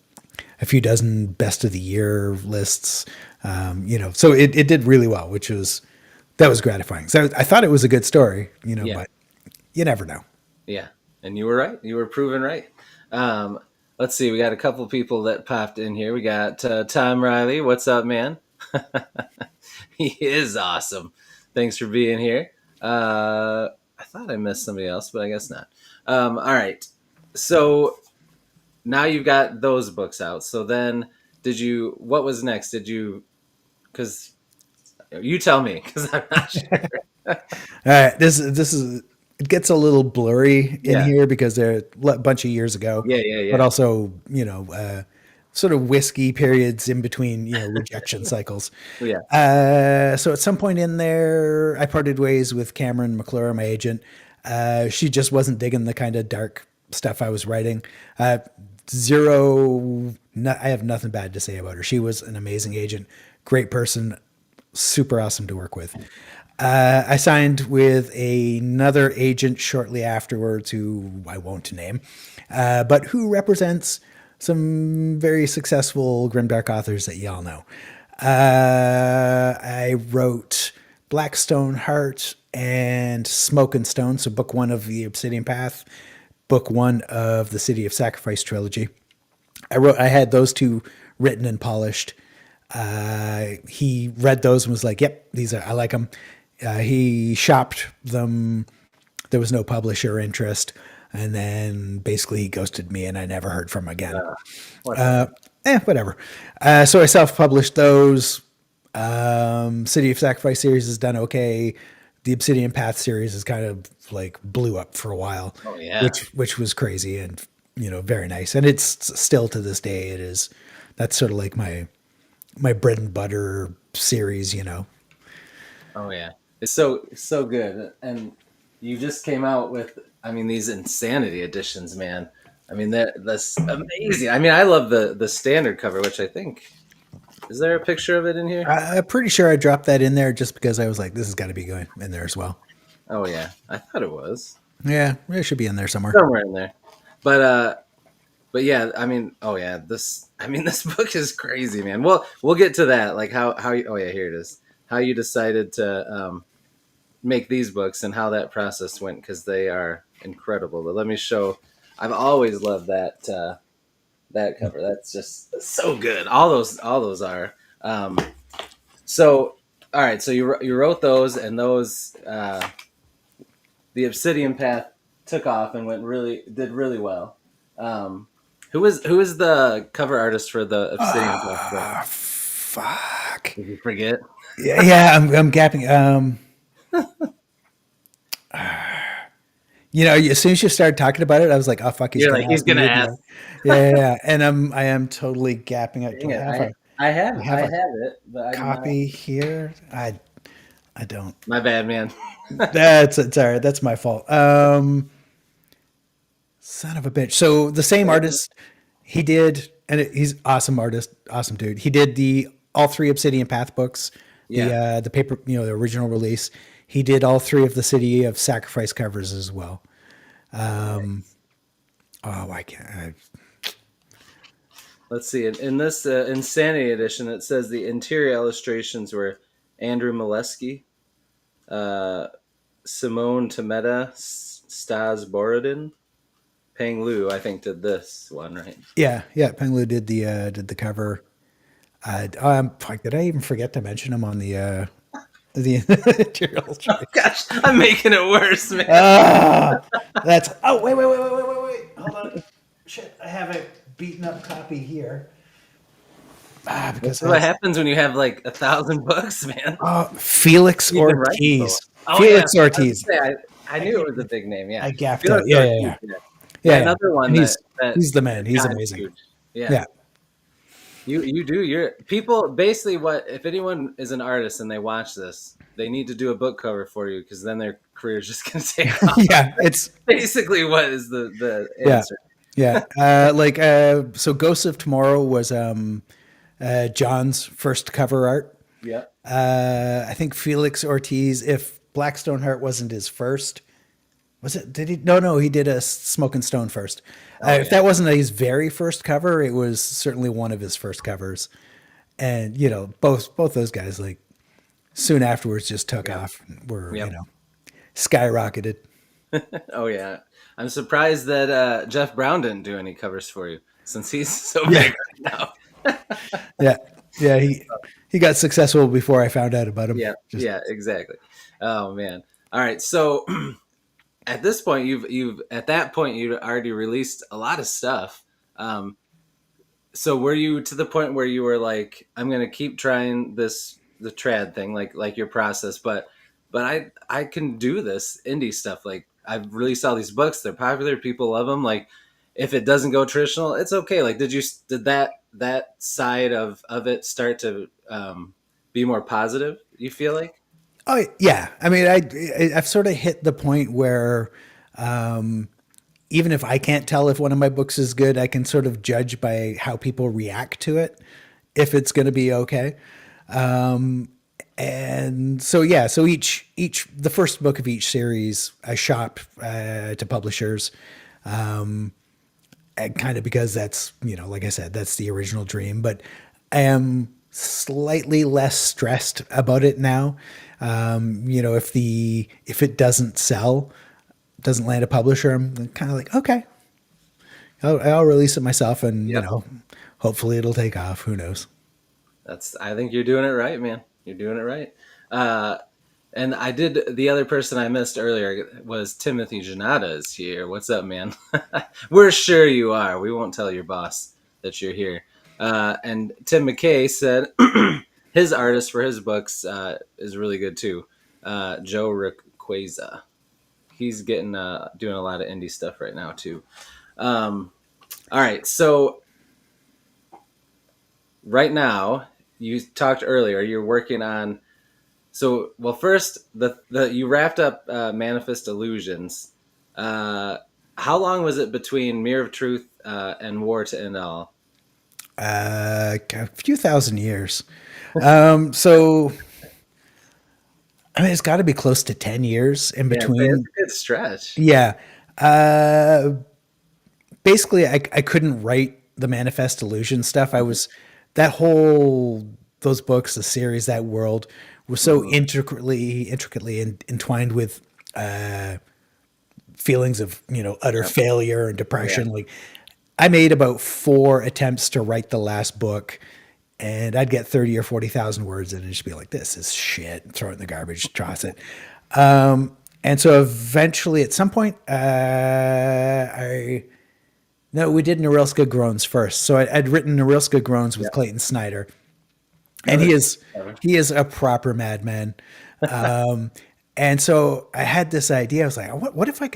a few dozen Best of the Year lists. So it did really well, that was gratifying. So I thought it was a good story, Yeah. but you never know. Yeah, and you were right. You were proven right. Um, let's see. We got a couple people that popped in here. We got Tom Riley. What's up, man? He is awesome. Thanks for being here. I thought I missed somebody else, but I guess not. All right. So now you've got those books out. So then, what was next? Because you tell me, because I'm not sure. All right, this is it gets a little blurry in Yeah. here because they're a bunch of years ago, Yeah. Yeah. but Yeah. also sort of whiskey periods in between, rejection cycles. Yeah. So at some point in there, I parted ways with Cameron McClure, my agent. She just wasn't digging the kind of dark stuff I was writing. I have nothing bad to say about her. She was an amazing agent, great person, super awesome to work with. I signed with another agent shortly afterwards, who I won't name, but who represents some very successful grimdark authors that y'all know. I wrote Blackstone Heart and Smoke and Stone, so book one of the Obsidian Path, book one of the City of Sacrifice trilogy. I had those two written and polished. He read those and was like, "Yep, I like them." He shopped them. There was no publisher interest, and then basically he ghosted me, and I never heard from him again. Whatever. Whatever. So I self-published those. City of Sacrifice series has done okay. The Obsidian Path series is kind of like blew up for a while, Oh yeah. which was crazy and very nice. And it's still to this day it is. That's sort of like my bread and butter series. Oh yeah. It's so good. And you just came out with, I mean, these insanity editions, man. I mean, that's amazing. I mean, I love the standard cover, which I think, is there a picture of it in here? I'm pretty sure I dropped that in there just because I was like, this has got to be going in there as well. Oh yeah, I thought it was Yeah, it should be in there somewhere. somewhere in there. But yeah, I mean, oh yeah, this book is crazy, man. Well, we'll get to that. Like how you, oh yeah, here it is. How you decided to make these books and how that process went, because they are incredible. But let me show. I've always loved that cover. That's just so good. All those are. So all right. So you wrote those, and those the Obsidian Path took off and did really well. Who is the cover artist for the Obsidian Path book? Fuck. Did you forget? Yeah, I'm gapping. As soon as you started talking about it, I was like, "Oh fuck, he's You're gonna like, he's ask me." gonna ask. Yeah. And I am totally gapping out. Do Dang I it. have I have have a it, but I do not. copy here? I don't. My bad, man. That's it's all right. That's my fault. Son of a bitch. So the same artist, he did, and he's awesome artist, awesome dude. He did the all three Obsidian Path books, Yeah. the paper, the original release. He did all three of the City of Sacrifice covers as well. Oh, I can't. Let's see. In this Insanity edition, it says the interior illustrations were Andrew Molesky, uh, Simone Tometa, Stas Borodin, Peng Lu. I think did this one right. Yeah. Peng Lu did the cover. Fuck, did I even forget to mention him on the material Oh choice? gosh, I'm making it worse, man. That's oh wait. Hold on. Shit, I have a beaten up copy here. That's Because what happens when you have like 1,000 books, man. Felix You can write so. Ortiz. Oh yeah, Felix I was Ortiz. gonna say, I I knew can't. it was a big name. Yeah, I gaffed out. Felix Yeah, Ortiz. Yeah. Yeah, yeah. another one And that he's the man. He's God, amazing. huge. Yeah, Yeah. you do. You're people basically what if anyone is an artist and they watch this, they need to do a book cover for you because then their career is just gonna take off. Yeah. It's Basically, what is the yeah. answer? Yeah. So Ghosts of Tomorrow was John's first cover art. Yeah. I think Felix Ortiz, if Blackstone Heart wasn't his first, was it? Did he? No, he did a Smoke and Stone first. If that wasn't his very first cover, it was certainly one of his first covers. And both those guys, like, soon afterwards just took off. And were Yep. skyrocketed. Oh yeah. I'm surprised that Jeff Brown didn't do any covers for you since he's so big right now. Yeah. He got successful before I found out about him. Yeah, yeah, exactly. Oh man. All right. So at this point, you've at that point you'd already released a lot of stuff. So were you to the point where you were like, I'm gonna keep trying the trad thing, like your process, but I can do this indie stuff. Like I've released all these books, they're popular, people love them. Like if it doesn't go traditional, it's okay. Like did that side of it start to be more positive? You feel like? Oh yeah. I mean, I've sort of hit the point where even if I can't tell if one of my books is good, I can sort of judge by how people react to it if it's going to be okay. And so yeah, so each the first book of each series I shop to publishers, and kind of because that's like I said, that's the original dream. But I am slightly less stressed about it now. If it doesn't sell, doesn't land a publisher, I'm kind of like, okay, I'll release it myself, and Yep. hopefully it'll take off. Who knows? I think you're doing it right, man. You're doing it right. And the other person I missed earlier was Timothy Janata is here. What's up, man? We're sure you are. We won't tell your boss that you're here. And Tim McKay said his artist for his books is really good too. Joe Requeza. He's getting doing a lot of indie stuff right now too. All right, so right now you talked earlier. You're working on. So well, first the you wrapped up Manifest Illusions. How long was it between Mirror of Truth and War to End All? A few thousand years. So I mean, it's got to be close to 10 years in Yeah, it's between. a good stretch. Yeah. Uh, Basically, I couldn't write the Manifest Illusion stuff. Those books, the series, that world was so intricately entwined with feelings of utter failure and depression. Yeah. Like, I made about 4 attempts to write the last book, and I'd get 30 or 40,000 words in and just be like, this is shit, throw it in the garbage, toss it. And so eventually at some point, no, we did Norilska Groans first. So I'd written Norilska Groans with Clayton Snyder, and he is a proper madman. And so I had this idea. I was like, what if I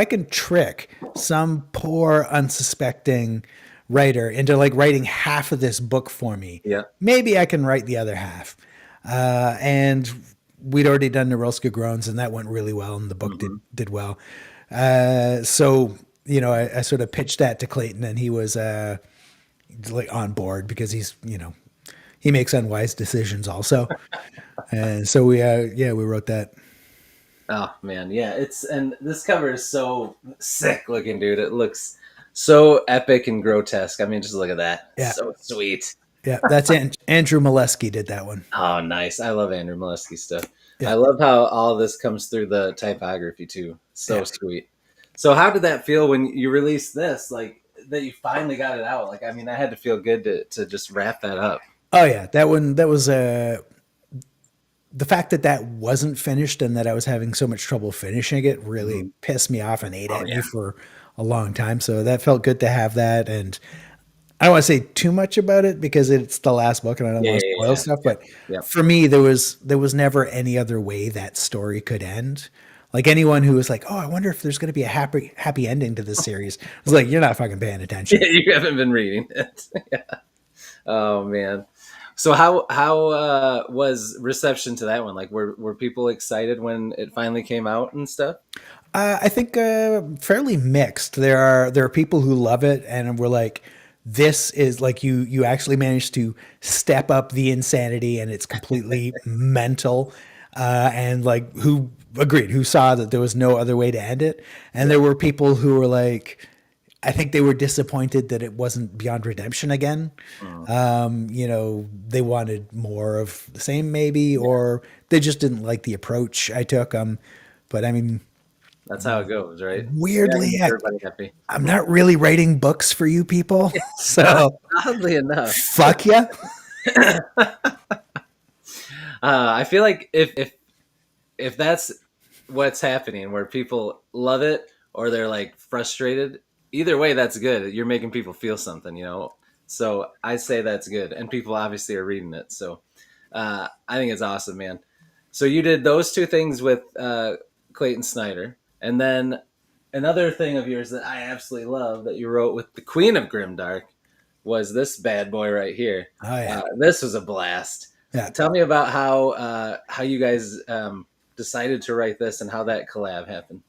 can trick some poor unsuspecting writer into like writing half of this book for me? Yeah. Maybe I can write the other half. And we'd already done Norelska Groans, and that went really well, and the book Hmm. did well. So I sort of pitched that to Clayton, and he was like on board because he makes unwise decisions also, and so we wrote that. Oh man, yeah. And this cover is so sick looking, dude. It looks so epic and grotesque. I mean, just look at that. It's Yeah, so sweet. yeah, that's Andrew Molesky did that one. Oh, nice. I love Andrew Molesky stuff. Yeah, I love how all this comes through the typography too. So yeah. sweet. So how did that feel when you released this? Like that you finally got it out? Like I mean, that had to feel good to just wrap that up. Oh yeah, that one. That was the fact that that wasn't finished and that I was having so much trouble finishing it really Mhm. pissed me off and ate Oh at me yeah. for a long time. So that felt good to have that. And I don't want to say too much about it because it's the last book and I don't Yeah, want to yeah, spoil yeah. stuff. Yep. But Yep. for me, there was never any other way that story could end. Like anyone who was like, "Oh, I wonder if there's going to be a happy ending to this series," I was like, "You're not fucking paying attention." You haven't been reading it. Oh man. So how was reception to that one? Like were people excited when it finally came out and stuff? I think fairly mixed. There are people who love it and we're like, this is like you actually managed to step up the insanity and it's completely mental. And like who agreed, who saw that there was no other way to end it. And Yeah. there were people who were like, I think they were disappointed that it wasn't Beyond Redemption again. Mm, They wanted more of the same maybe, yeah. or they just didn't like the approach I took. But I mean, That's how it goes, right? You gotta weirdly, make everybody happy. I'm not really writing books for you people. So Oddly enough. fuck you. I feel like if that's what's happening, where people love it or they're like frustrated, either way, that's good. You're making people feel something, you know. So I say that's good, and people obviously are reading it. So I think it's awesome, man. So you did those two things with Clayton Snyder, and then another thing of yours that I absolutely love that you wrote with the Queen of Grimdark was this bad boy right here. Oh yeah. This was a blast. Yeah. Tell me about how you guys decided to write this and how that collab happened.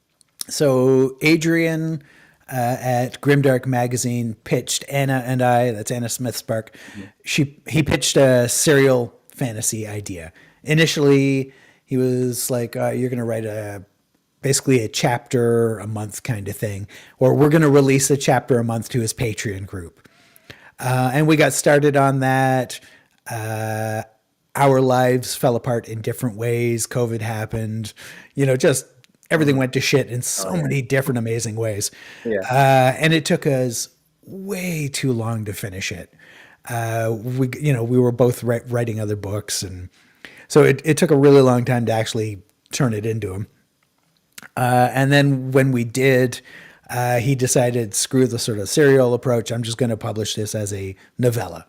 So Adrian at Grimdark magazine pitched Anna and I, that's Anna Smith Spark. Mhm. He pitched a serial fantasy idea. Initially, he was like, "You're going to write basically a chapter a month kind of thing, or we're going to release a chapter a month to his Patreon group." And we got started on that. Our lives fell apart in different ways. COVID happened, just everything Mhm. went to shit in Oh so yeah, many different amazing ways. yeah, And it took us way too long to finish it. We were both writing other books. And so it took a really long time to actually turn it into him. And then when we did, he decided, screw the sort of serial approach. I'm just going to publish this as a novella.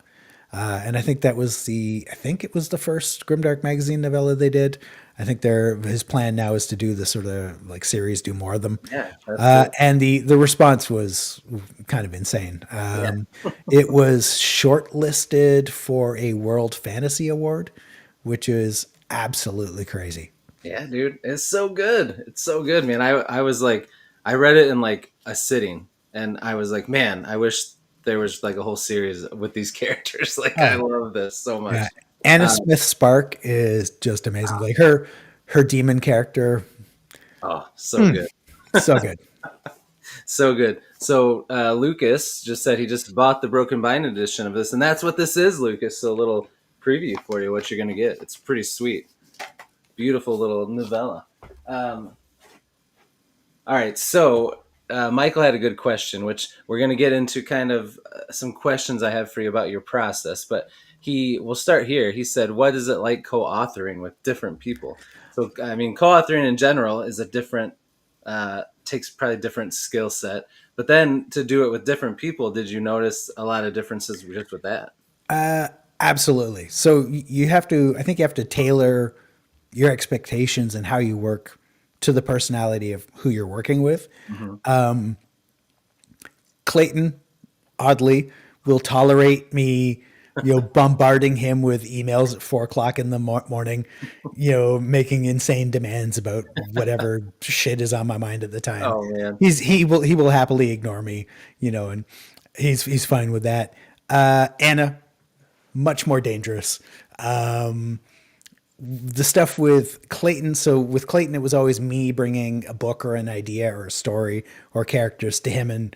And I think I think it was the first Grimdark magazine novella they did. I think his plan now is to do the sort of like series, do more of them. yeah. That's cool. And the response was kind of insane. Yeah, It was shortlisted for a World Fantasy Award, which is absolutely crazy. yeah, dude, it's so good. It's so good, man. I was like, I read it in like a sitting, and I was like, man, I wish there was like a whole series with these characters. Like, I Oh, love this so yeah. much. Anna Uh, Smith Spark is just amazing. Like her demon character, oh, so good. so good. So good. So Lucas just said he just bought the Broken Bind edition of this, and that's what this is, Lucas. So a little preview for you, what you're gonna get. It's pretty sweet, beautiful little novella. Um, all right, so Michael had a good question, which we're gonna get into kind of some questions I have for you about your process, but he will start here. He said, "What is it like co-authoring with different people?" So I mean, co-authoring in general is a different takes probably different skill set. But then to do it with different people, did you notice a lot of differences just with that? Absolutely. So you have to, I think you have to tailor your expectations and how you work to the personality of who you're working with. Hmm. Clayton, oddly, will tolerate me bombarding him with emails at 4 o'clock in the morning, making insane demands about whatever shit is on my mind at the time. Oh man. He will happily ignore me, and he's fine with that. Anna, much more dangerous. The stuff with Clayton. So with Clayton, it was always me bringing a book or an idea or a story or characters to him, and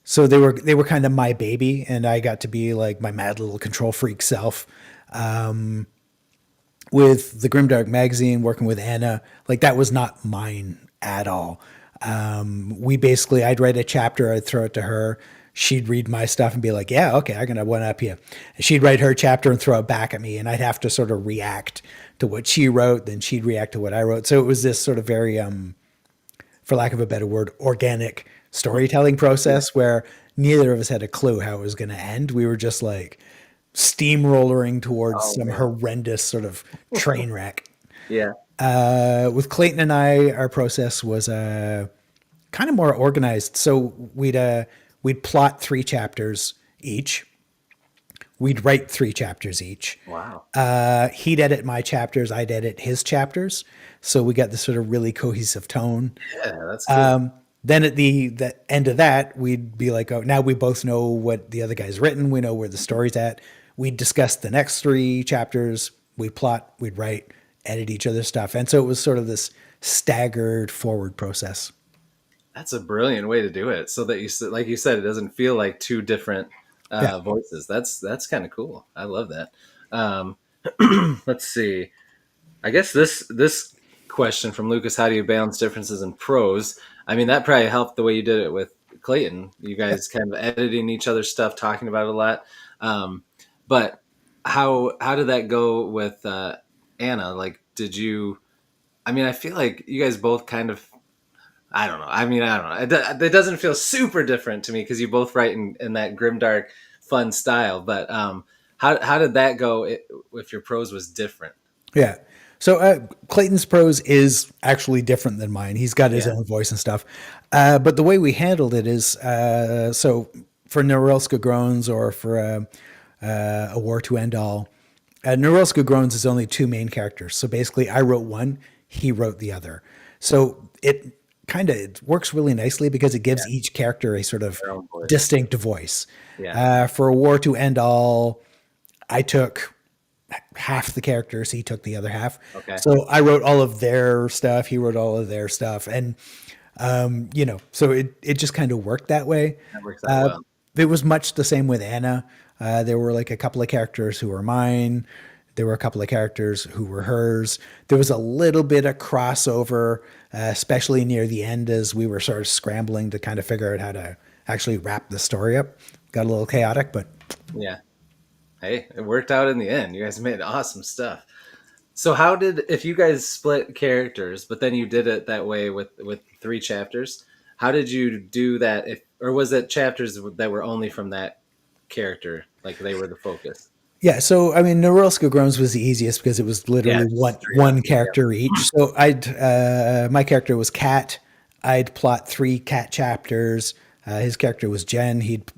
so they were kind of my baby, and I got to be like my mad little control freak self. With the Grimdark magazine, working with Anna, like that was not mine at all. We basically, I'd write a chapter, I'd throw it to her. She'd read my stuff and be like, "Yeah, okay, I'm gonna one up you." She'd write her chapter and throw it back at me, and I'd have to sort of react to what she wrote. Then she'd react to what I wrote. So it was this sort of very, for lack of a better word, organic storytelling Yeah. process where neither of us had a clue how it was going to end. We were just like steamrollering towards Oh some man. horrendous sort of train wreck. Yeah. With Clayton and I, our process was kind of more organized. So we'd plot 3 chapters each. We'd write 3 chapters each. Wow. He'd edit my chapters. I'd edit his chapters. So we got this sort of really cohesive tone. Yeah, that's cool. Then at the end of that, we'd be like, oh, now we both know what the other guy's written. We know where the story's at. We'd discuss the next 3 chapters. We'd plot, we'd write, edit each other's stuff. And so it was sort of this staggered forward process. That's a brilliant way to do it. So that like you said, it doesn't feel like two different Yeah. voices. That's kind of cool. I love that. Um, let's see. I guess this question from Lucas: how do you balance differences in prose? I mean, that probably helped the way you did it with Clayton. You guys kind of editing each other's stuff, talking about it a lot. Um, but how did that go with Anna? Like, did you? I mean, I feel like you guys both kind of. I don't know. I mean, I don't know. It doesn't feel super different to me because you both write in that grimdark, fun style. But how did that go if your prose was different? Yeah. So Clayton's prose is actually different than mine. He's got his Yeah. own voice and stuff. But the way we handled it is so for Norelska Groans or for A War to End All, Norelska Groans is only 2 main characters. So basically, I wrote one, he wrote the other. So it works really nicely because it gives Yeah. each character a sort of Their own voice. distinct voice. Yeah. For A War to End All, I took half the characters, he took the other half. Okay. So I wrote all of their stuff, he wrote all of their stuff, and so it just kind of worked that way. That works out well. It was much the same with Anna. There were like a couple of characters who were mine. There were a couple of characters who were hers. There was a little bit of crossover, especially near the end as we were sort of scrambling to kind of figure out how to actually wrap the story up. Got a little chaotic, but Yeah. Hey, it worked out in the end. You guys made awesome stuff. So how did if you guys split characters, but then you did it that way with 3 chapters? How did you do that? If or was it chapters that were only from that character, like they were the focus? yeah, so I mean, Norelska Groans was the easiest because it was Yeah, literally one just straight up. one character each. So my character was Cat. I'd plot 3 Cat chapters. His character was Jen. He'd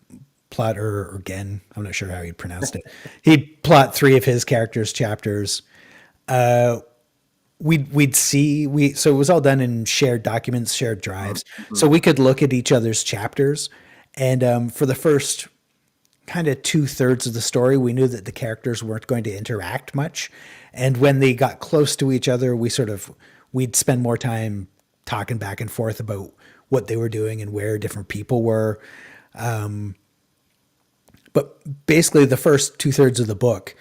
plot or Gen. I'm not sure how he pronounced it. He'd plot 3 of his characters' chapters. We'd see so it was all done in shared documents, shared drives, Mm-hmm. so we could look at each other's chapters. And for the first kind of 2/3 of the story, we knew that the characters weren't going to interact much. And when they got close to each other, we'd spend more time talking back and forth about what they were doing and where different people were. But basically, the first 2/3 of the book,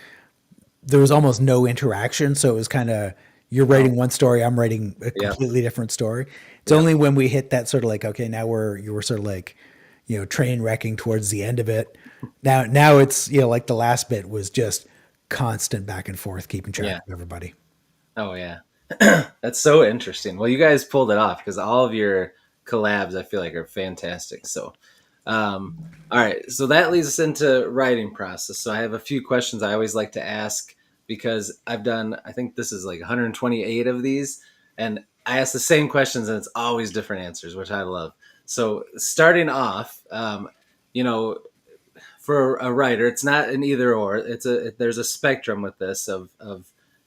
there was almost no interaction. So it was kind of you're Oh, writing one story, I'm writing a yeah, completely different story. It's yeah, only when we hit that sort of like, okay, now you were sort of like, train wrecking towards the end of it. Now it's, like the last bit was just constant back and forth, keeping track yeah. of everybody. Oh, yeah. That's so interesting. Well, you guys pulled it off because all of your collabs, I feel like, are fantastic. So, all right. So that leads us into writing process. So I have a few questions I always like to ask because I've done, I think this is like 128 of these, and I ask the same questions and it's always different answers, which I love. So starting off, you know, for a writer, it's not an either or. There's a spectrum with this of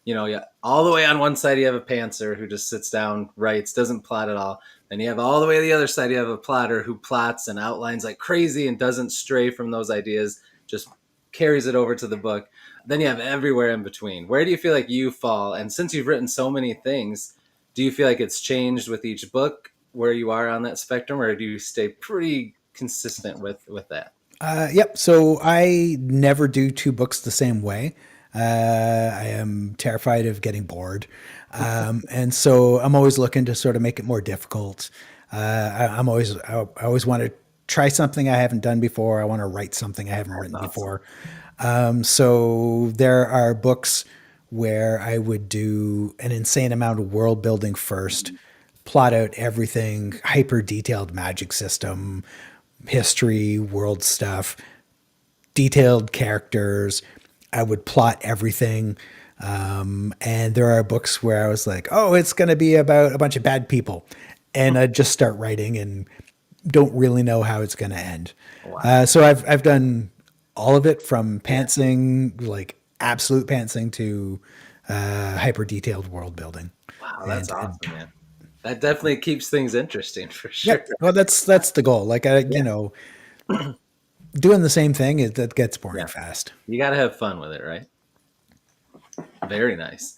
yeah, all the way on one side you have a pantser who just sits down, writes, doesn't plot at all. Then you have all the way to the other side, you have a plotter who plots and outlines like crazy and doesn't stray from those ideas, just carries it over to the book. Then you have everywhere in between. Where do you feel like you fall? And since you've written so many things, do you feel like it's changed with each book where you are on that spectrum, or do you stay pretty consistent with that? Yep. So I never do two books the same way. I am terrified of getting bored. And so I'm always looking to sort of make it more difficult. I always want to try something I haven't done before. I want to write something I haven't written Awesome. before. So there are books where I would do an insane amount of world building first, plot out everything, hyper detailed magic system, history, world stuff, detailed characters. I would plot everything. And there are books where I was like, oh, it's going to be about a bunch of bad people. And I just start writing and don't really know how it's going to end. Wow. So I've done all of it from pantsing, like absolute pantsing, to hyper detailed world building. Wow, that's And awesome, man. That definitely keeps things interesting for sure. yep, well, that's the goal. Like Yeah. doing the same thing, that gets boring Yeah. fast. You got to have fun with it, right? Very nice.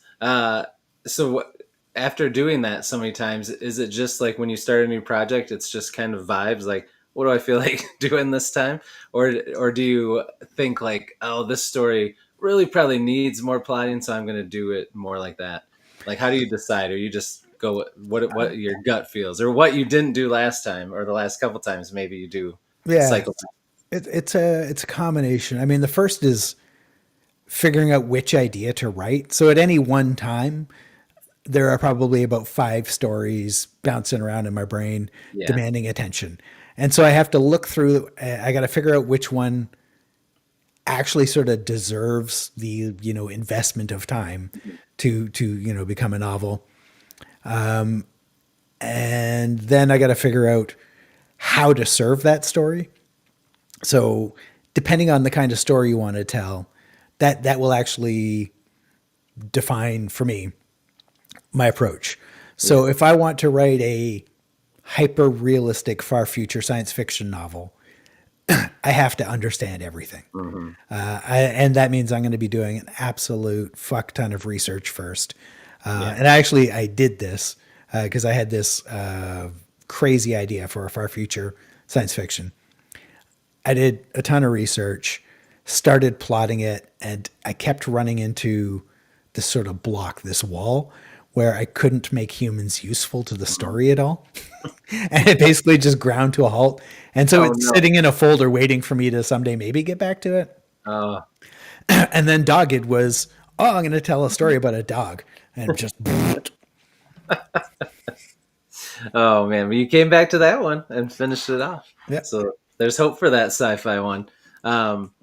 After doing that so many times, is it just like when you start a new project, it's just kind of vibes like, what do I feel like doing this time? Or do you think like, oh, this story really probably needs more plotting, so I'm going to do it more like that? Like, how do you decide? Or you just go with what your gut feels, or what you didn't do last time, or the last couple times maybe you do Yeah, cycle. it's a combination. I mean, the first is figuring out which idea to write. So at any one time, there are probably about five stories bouncing around in my brain Yeah. demanding attention. And so I have to look through, I got to figure out which one actually sort of deserves the, investment of time to become a novel. And then I got to figure out how to serve that story. So depending on the kind of story you want to tell, that will actually define for me my approach. So Yeah. if I want to write a hyper realistic far future science fiction novel, I have to understand everything. Hmm. And that means I'm going to be doing an absolute fuck ton of research first. Yeah. And I did this because I had this crazy idea for a far future science fiction. I did a ton of research, started plotting it, and I kept running into this sort of block, this wall where I couldn't make humans useful to the Hmm. story at all. And it basically just ground to a halt. And so Oh it's no. sitting in a folder waiting for me to someday maybe get back to it. Oh. And then Dogged was, oh, I'm going to tell a story about a dog. And just, Oh man, but you came back to that one and finished it off. yeah. So there's hope for that sci-fi one. Um,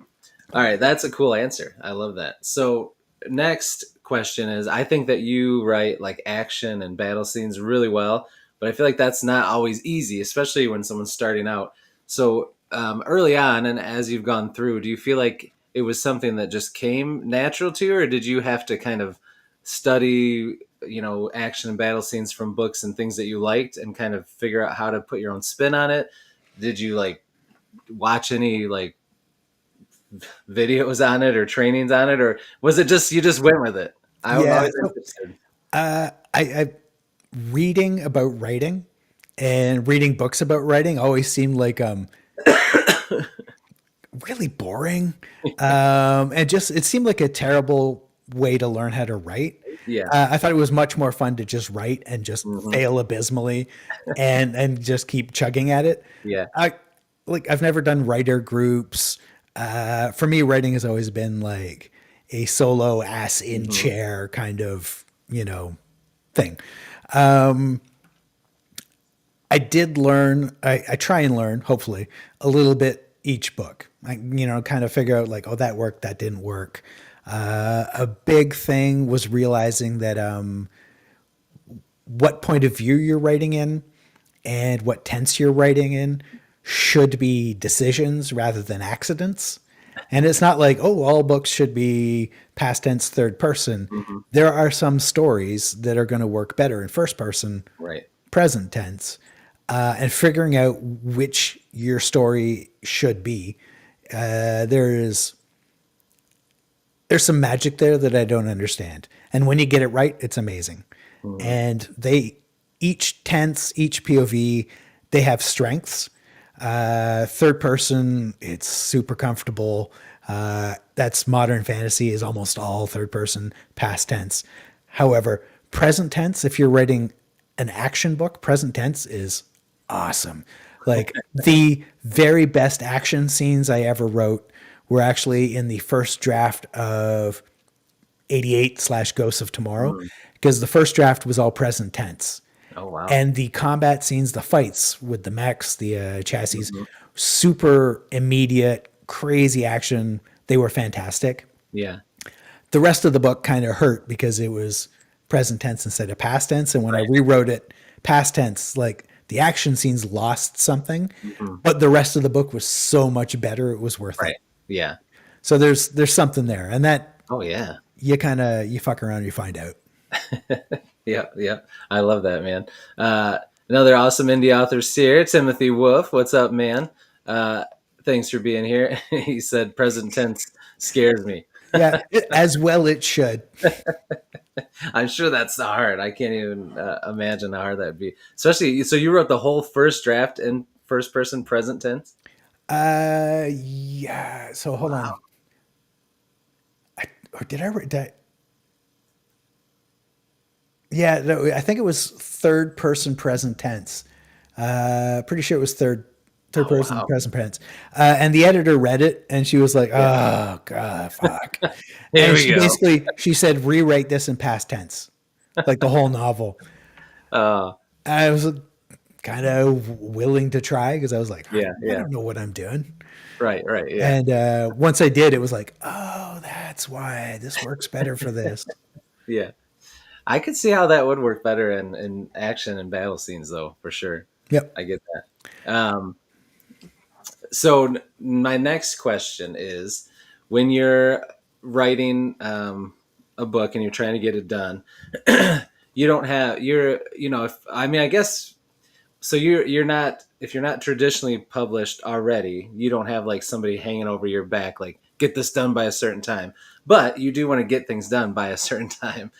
all right, that's a cool answer. I love that. So next question is, I think that you write like action and battle scenes really well, but I feel like that's not always easy, especially when someone's starting out. So early on, and as you've gone through, do you feel like it was something that just came natural to you, or did you have to kind of study, action and battle scenes from books and things that you liked and kind of figure out how to put your own spin on it? Did you like watch any like videos on it or trainings on it, or was it just you just went with it? I'm Yeah. always interested. I reading about writing and reading books about writing always seemed like really boring. And just it seemed like a terrible way to learn how to write. Yeah. I thought it was much more fun to just write and just Hmm. fail abysmally and just keep chugging at it. Yeah. I I've never done writer groups. For me, writing has always been like a solo ass in Hmm. chair kind of, thing. I did learn, I try and learn, hopefully, a little bit each book. I, kind of figure out like, oh, that worked, that didn't work. A big thing was realizing that what point of view you're writing in and what tense you're writing in should be decisions rather than accidents. And it's not like, oh, all books should be past tense third person. Hmm. There are some stories that are going to work better in first person Right. present tense, and figuring out which your story should be. There's some magic there that I don't understand, and when you get it right, it's amazing. Hmm. And they each tense, each POV, they have strengths. Third person, it's super comfortable. That's modern fantasy is almost all third person past tense. However, present tense, if you're writing an action book, present tense is awesome. Like the very best action scenes I ever wrote were actually in the first draft of 88 slash Ghosts of Tomorrow, Hmm. because the first draft was all present tense. Oh wow. And the combat scenes, the fights with the mechs, the chassis, Hmm. super immediate, crazy action. They were fantastic. Yeah. The rest of the book kind of hurt because it was present tense instead of past tense. And when I Right. rewrote it past tense, like the action scenes lost something, Hmm. but the rest of the book was so much better. It was worth Right. it. Yeah. So there's something there, and that Oh yeah. you fuck around, you find out. Yeah. Yeah. I love that, man. Uh, Another awesome indie author's here, Timothy Wolf. What's up, man? Uh, Thanks for being here. He said present tense scares me. Yeah, as well it should. I'm sure that's hard. I can't even imagine how hard that'd be. Especially, so you wrote the whole first draft in first person present tense? Yeah. So hold on. Wow. Or did I write that? Yeah, no, I think it was third person present tense. Pretty sure it was third Oh, person wow. present tense. And the editor read it and she was like, Yeah. "Oh god, fuck." Here And we go. she said rewrite this in past tense, like the whole novel. Uh, I was kind of willing to try because I was like, yeah. I Yeah. don't know what I'm doing. Right. Right. Yeah. And once I did, it was like, oh, that's why this works better for this. Yeah. I could see how that would work better in action and battle scenes, though, for sure. Yep. I get that. So my next question is, when you're writing a book and you're trying to get it done, you don't have if I mean I guess so you're not if you're not traditionally published already, you don't have like somebody hanging over your back like get this done by a certain time, but you do want to get things done by a certain time.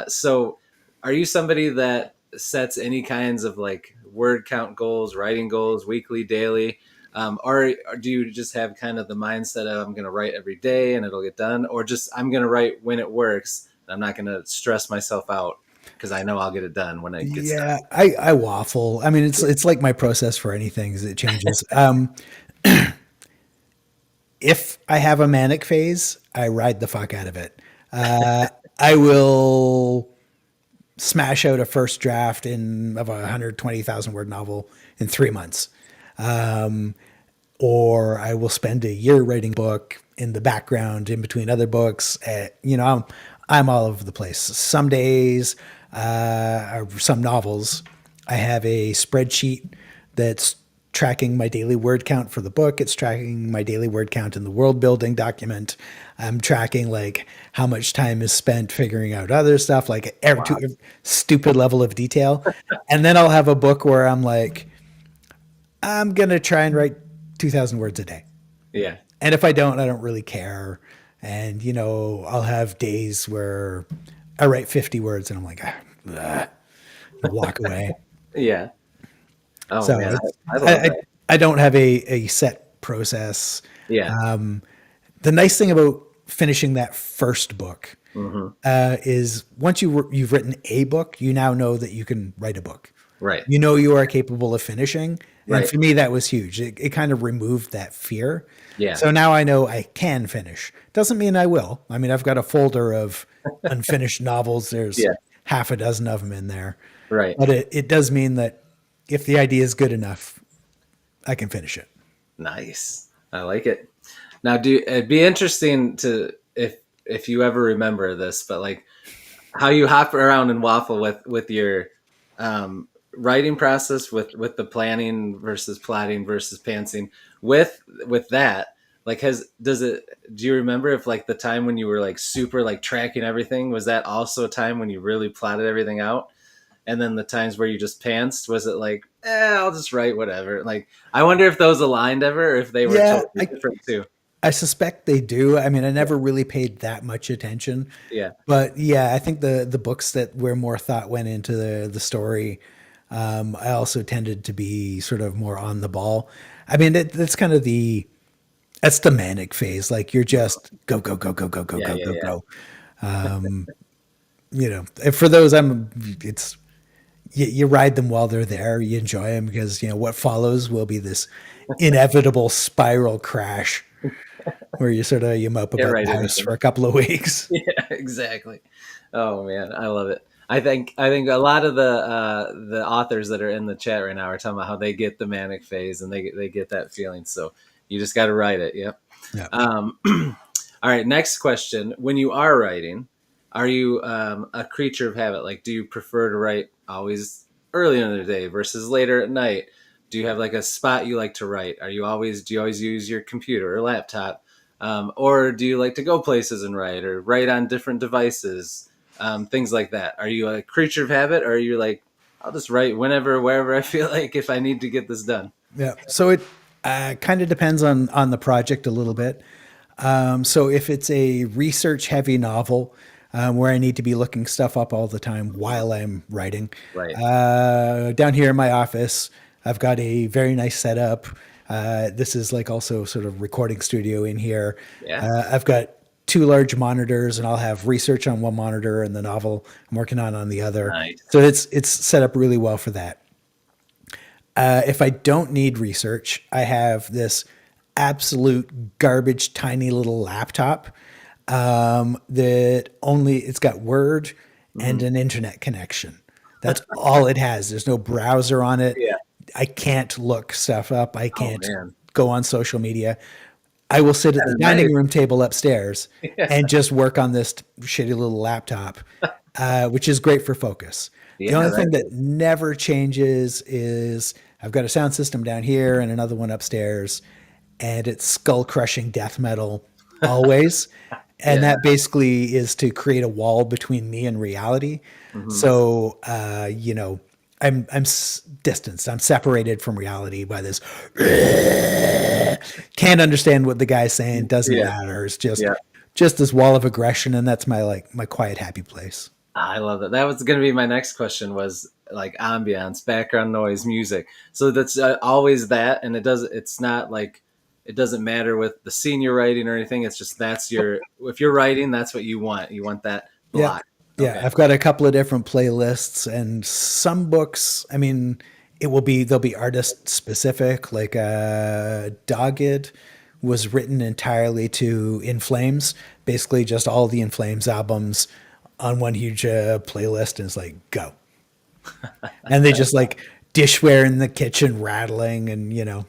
So are you somebody that sets any kinds of like word count goals, writing goals, weekly, daily? Or do you just have kind of the mindset of I'm going to write every day and it'll get done, or just I'm going to write when it works and I'm not going to stress myself out because I know I'll get it done when it gets done? Yeah, I waffle. I mean, it's like my process for anything is it changes. If I have a manic phase, I ride the fuck out of it. I will smash out a first draft of a 120,000 word novel in 3 months. Or I will spend a year writing a book in the background in between other books. I'm all over the place. Some days, or some novels, I have a spreadsheet that's tracking my daily word count for the book. It's tracking my daily word count in the world building document. I'm tracking like how much time is spent figuring out other stuff, like every Wow. stupid level of detail. And then I'll have a book where I'm like, I'm going to try and write 2,000 words a day. Yeah. And if I don't really care. And, I'll have days where I write 50 words and I'm like, walk away. Yeah. Oh So man, it's, I love that. I don't have a set process. Yeah. The nice thing about finishing that first book Hmm. is once you've written a book, you now know that you can write a book. Right. You are capable of finishing. And Right. for me, that was huge. It kind of removed that fear. Yeah. So now I know I can finish. Doesn't mean I will. I mean, I've got a folder of unfinished novels. There's Yeah. half a dozen of them in there. Right. But it does mean that if the idea is good enough, I can finish it. Nice. I like it. Now, it'd be interesting to if you ever remember this, but like how you hop around and waffle with your writing process with the planning versus plotting versus pantsing with that. Like, does it, do you remember if like the time when you were like super like tracking everything, was that also a time when you really plotted everything out? And then the times where you just pantsed, was it like, I'll just write whatever? Like, I wonder if those aligned ever, or if they were Yeah, totally different too. I suspect they do. I mean, I Yeah. never really paid that much attention, Yeah. but yeah, I think the books that where more thought went into the story, I also tended to be sort of more on the ball. I mean, that's kind of that's the manic phase. Like you're just go go go go go go Yeah. go Yeah. go Yeah. go. You know, and for those, it's you ride them while they're there. You enjoy them because you know what follows will be this inevitable spiral crash where you sort of you mope Get about right the into house for things. a couple of weeks. Yeah, exactly. Oh man, I love it. I think a lot of the authors that are in the chat right now are talking about how they get the manic phase and they get that feeling. So you just got to write it. Yep. Yeah. All right. Next question: when you are writing, are you a creature of habit? Like, do you prefer to write always early in the day versus later at night? Do you have like a spot you like to write? Do you always use your computer or laptop? Or do you like to go places and write or write on different devices? Things like that. Are you a creature of habit or are you like, I'll just write whenever, wherever I feel like if I need to get this done? Yeah. So it kind of depends on the project a little bit. So if it's a research heavy novel where I need to be looking stuff up all the time while I'm writing, Right. down here in my office, I've got a very nice setup. This is like also sort of recording studio in here. Yeah. I've got two large monitors, and I'll have research on one monitor and the novel I'm working on the other. Nice. So it's set up really well for that. If I don't need research, I have this absolute garbage tiny little laptop that only it's got Word Hmm. and an internet connection. That's all it has. There's no browser on it. Yeah. I can't look stuff up. I Oh can't man. go on social media. I will sit at the Nice. dining room table upstairs Yeah. and just work on this shitty little laptop, which is great for focus. The Yeah. only That thing that is. never changes is I've got a sound system down here and another one upstairs, and it's skull crushing death metal always. And Yeah. that basically is to create a wall between me and reality. Hmm. So, you know, I'm distanced. I'm separated from reality by this. Can't understand what the guy's saying. Doesn't Yeah. matter. It's Yeah. just this wall of aggression, and that's my like my quiet happy place. I love that. That was going to be my next question was like ambiance, background noise, music. So that's always that. And it's not like, it doesn't matter with the scene you're writing or anything. It's just, if you're writing, that's what you want. You want that Yeah. block. Yeah. Okay. I've got a couple of different playlists, and some books, I mean, they'll be artist specific. Like Dogged was written entirely to In Flames, basically just all the In Flames albums on one huge playlist. And it's like, go. And they just like dishware in the kitchen rattling, and, you know,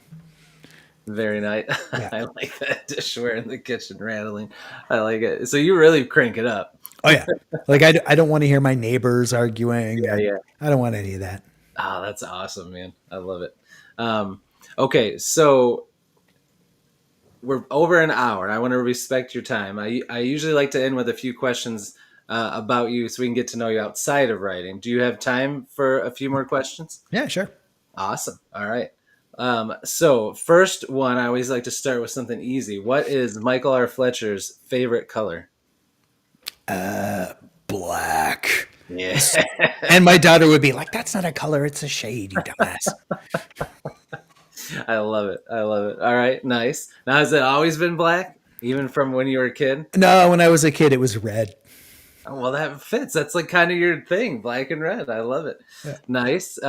Very nice. yeah. I like that dishware in the kitchen rattling. I like it. So you really crank it up. Oh, yeah. Like, I don't want to hear my neighbors arguing. Yeah. Yeah. I don't want any of that. Oh, that's awesome, man. I love it. Okay. So we're over an hour. I want to respect your time. I usually like to end with a few questions about you so we can get to know you outside of writing. Do you have time for a few more questions? Yeah, sure. Awesome. All right. So first one, I always like to start with something easy. What is Michael R. Fletcher's favorite color? Black. Yeah. And my daughter would be like, that's not a color, it's a shade, you dumbass. I love it. I love it. All right. Nice. Now, has it always been black, even from when you were a kid? No, when I was a kid, it was red. Oh, well, that fits. That's like kind of your thing, black and red. I love it. Yeah. Nice.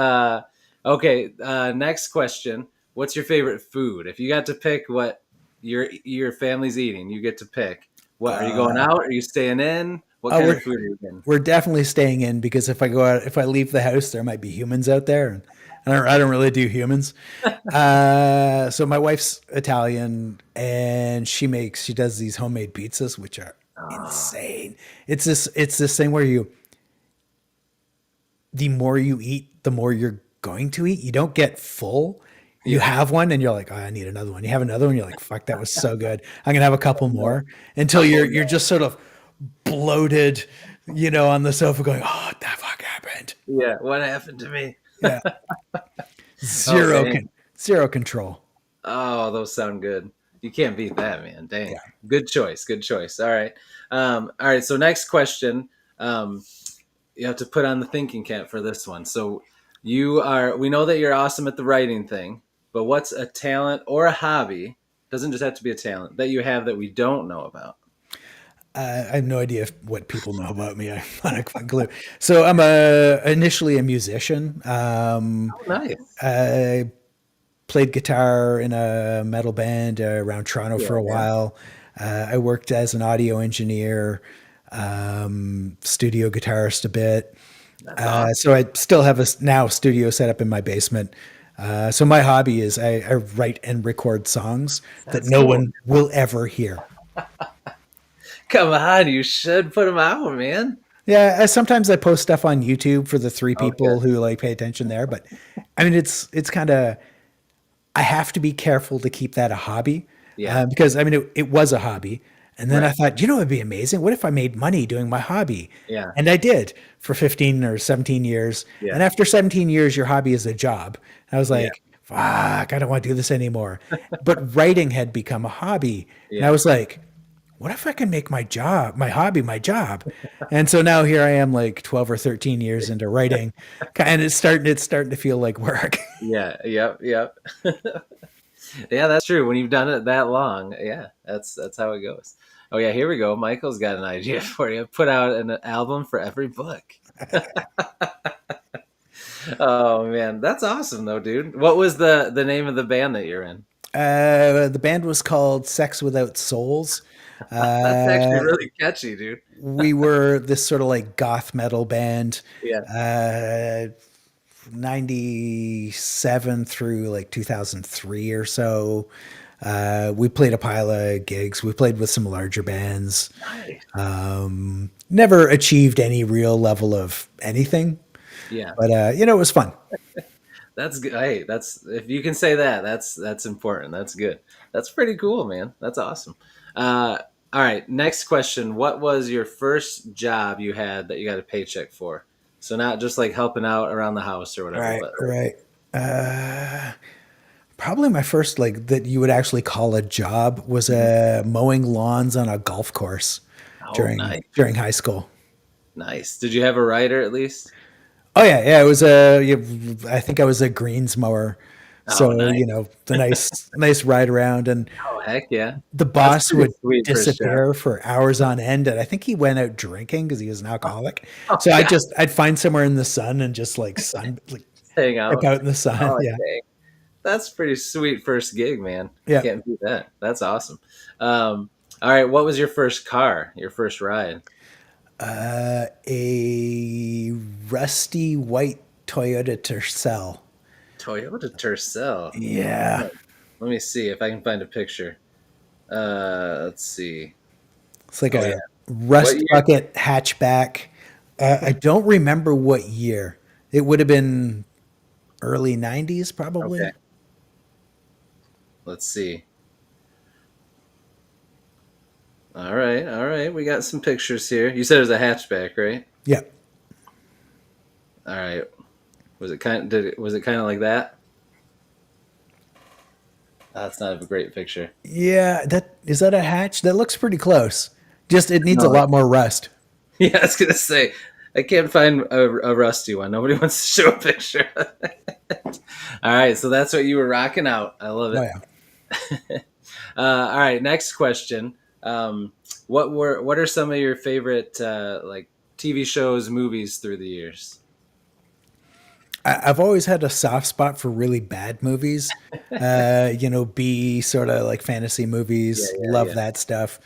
Okay. Next question. What's your favorite food? If you got to pick what your family's eating, you get to pick. What are you going out? Are you staying in? What Oh, kind of food are you getting? we're definitely staying in because if I go out, if I leave the house, there might be humans out there, and I don't really do humans. So my wife's Italian, and she does these homemade pizzas, which are Oh, insane. It's this thing where the more you eat, the more you're going to eat. You don't get full. you Yeah. have one and you're like, oh, I need another one. You have another one, you're like, fuck, that was so good. I'm gonna have a couple No. more until Oh you're no. just sort of bloated, on the sofa going, oh, what the fuck happened? Yeah. What happened to me? Yeah. Oh Zero dang. con- zero control. Oh, those sound good. You can't beat that, man. Dang. Yeah. Good choice. Good choice. All right. All right. So next question. Um, you have to put on the thinking cap for this one. So we know that you're awesome at the writing thing, but what's a talent or a hobby? Doesn't just have to be a talent that you have that we don't know about. I have no idea what people know about me. I'm not a fucking clue. So I'm initially a musician. Oh, nice. I played guitar in a metal band around Toronto Yeah, for a man. while. I worked as an audio engineer, studio guitarist a bit. That's awesome. So I still have a now studio set up in my basement. So my hobby is I write and record songs that That's no cool. one will ever hear. Come on, you should put them out, man. Yeah, sometimes I post stuff on YouTube for the three Okay. people who like pay attention there, but I mean it's kind of I have to be careful to keep that a hobby Yeah. because I mean it was a hobby, and then I Right. thought, it'd be amazing. What if I made money doing my hobby? Yeah. And I did for 15 or 17 years. Yeah. And after 17 years, your hobby is a job. I was Yeah. like, fuck, I don't want to do this anymore. But writing had become a hobby, and I Yeah. was like, what if I can make my hobby, my job? And so now here I am, like 12 or 13 years into writing, and it's starting to feel like work. Yeah. Yep. Yep. Yeah, that's true. When you've done it that long, yeah, that's how it goes. Oh yeah, here we go. Michael's got an idea for you. Put out an album for every book. Oh man, that's awesome though, dude. What was the name of the band that you're in? The band was called Sex Without Souls. That's actually Uh, really catchy, dude. we were this sort of like goth metal band, Yeah. uh, 97 through like 2003 or so. We played a pile of gigs. We played with some larger bands. Nice. Never achieved any real level of anything, Yeah. but it was fun. That's good. Hey, that's if you can say that, that's important. That's good. That's pretty cool, man. That's awesome. Uh, all right, next question. What was your first job you had that you got a paycheck for? So not just like helping out around the house or whatever, Right, but right. Uh, Probably my first like that you would actually call a job was mowing lawns on a golf course oh, during nice, during high school. nice. Did you have a writer at least? Oh yeah, yeah. It was I think I was a greens mower, so Oh, nice. the nice ride around, and Oh, heck yeah. the That's boss pretty would sweet first job. disappear for hours on end, and I think he went out drinking because he was an alcoholic. Oh, So God, I'd find somewhere in the sun and just like hang step out. out in the sun. Oh, Yeah, dang. That's pretty sweet first gig, man. yeah. Can't beat that. That's awesome. All right, what was your first car? Your first ride? A rusty white Toyota Tercel. Toyota Tercel. Yeah, Let me see if I can find a picture. Let's see. it's like Oh yeah. a What rust year? bucket hatchback. I don't remember what year. It would have been early 90s, Okay. probably. Let's see. All right. All right. We got some pictures here. You said it was a hatchback, right? Yeah. All right. Was it kind of like that? That's not a great picture. Yeah, that a hatch? That looks pretty close. Just it needs a No. lot more rust. Yeah, I was gonna say I can't find a rusty one. Nobody wants to show a picture. All right, so that's what you were rocking out. I love Oh it. yeah. All right, next question. What are some of your favorite like TV shows, movies through the years? I've always had a soft spot for really bad movies. B sort of like fantasy Yeah, movies. yeah, Love yeah. that stuff.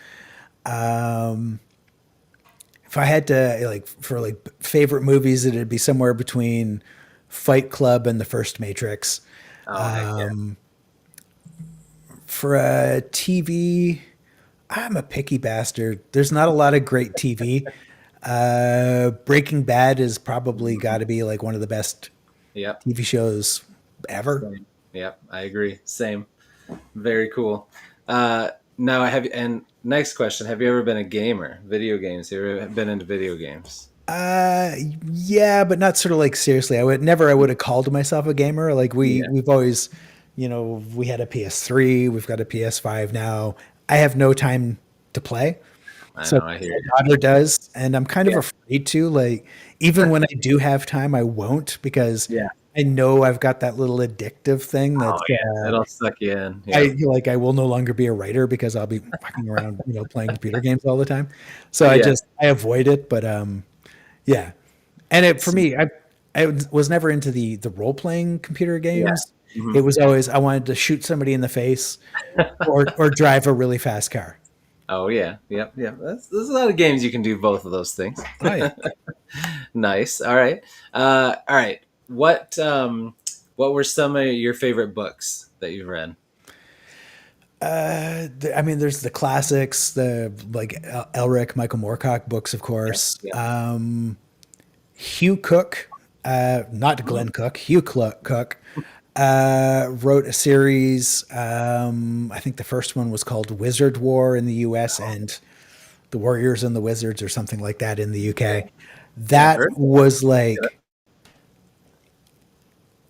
If I had to like for like favorite movies, it'd be somewhere between Fight Club and the first Matrix. Oh heck yeah. For a TV, I'm a picky bastard. There's not a lot of great TV. Breaking Bad is probably got to be like one of the best Yep. TV shows ever. Same. Yep, I agree. Same. Very cool. Now, and next question: have you ever been a gamer? Video games? Have you ever been into video games? Uh, yeah, but not sort of like seriously. I would have called myself a gamer. Like Yeah, we've always, we had a PS3, we've got a PS5 now. I have no time to play. I So know. I hear my you. daughter does, and I'm kind of Yeah, afraid to. Like, even when I do have time, I won't because yeah. I know I've got that little addictive thing Oh that's yeah, it'll suck you in. I Yep. feel like I will no longer be a writer because I'll be fucking around, playing computer games all the time. So Yeah. I avoid it, but yeah. And for So, me, I was never into the role playing computer yeah. games. Hmm. It was always I wanted to shoot somebody in the face or drive a really fast car. Oh yeah. Yep. Yep. There's a lot of games you can do both of those things. Oh yeah. Nice. All right. All right. What were some of your favorite books that you've read? I mean, there's the classics, the like Elric, Michael Moorcock books, of Yeah. course. Yeah. Hugh Cook, not Mm. Glenn Cook, Cook, wrote a series. I think the first one was called Wizard War in the U.S. and the Warriors and the Wizards or something like that in the Okay. U.K. Yeah, I've That heard of that. was like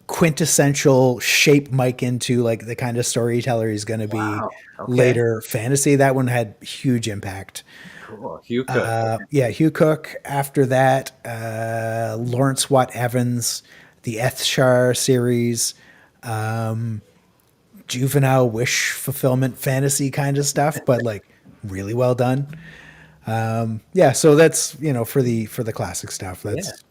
quintessential shape Mike into like the kind of storyteller he's going to be Wow. Okay. later fantasy. That one had huge impact. Cool. Hugh Cook. Okay. Yeah, Hugh Cook. After that, Lawrence Watt Evans, the Ethshar series, juvenile wish fulfillment fantasy kind of stuff, but like really well done. Yeah, so that's for the classic stuff. Yeah. That's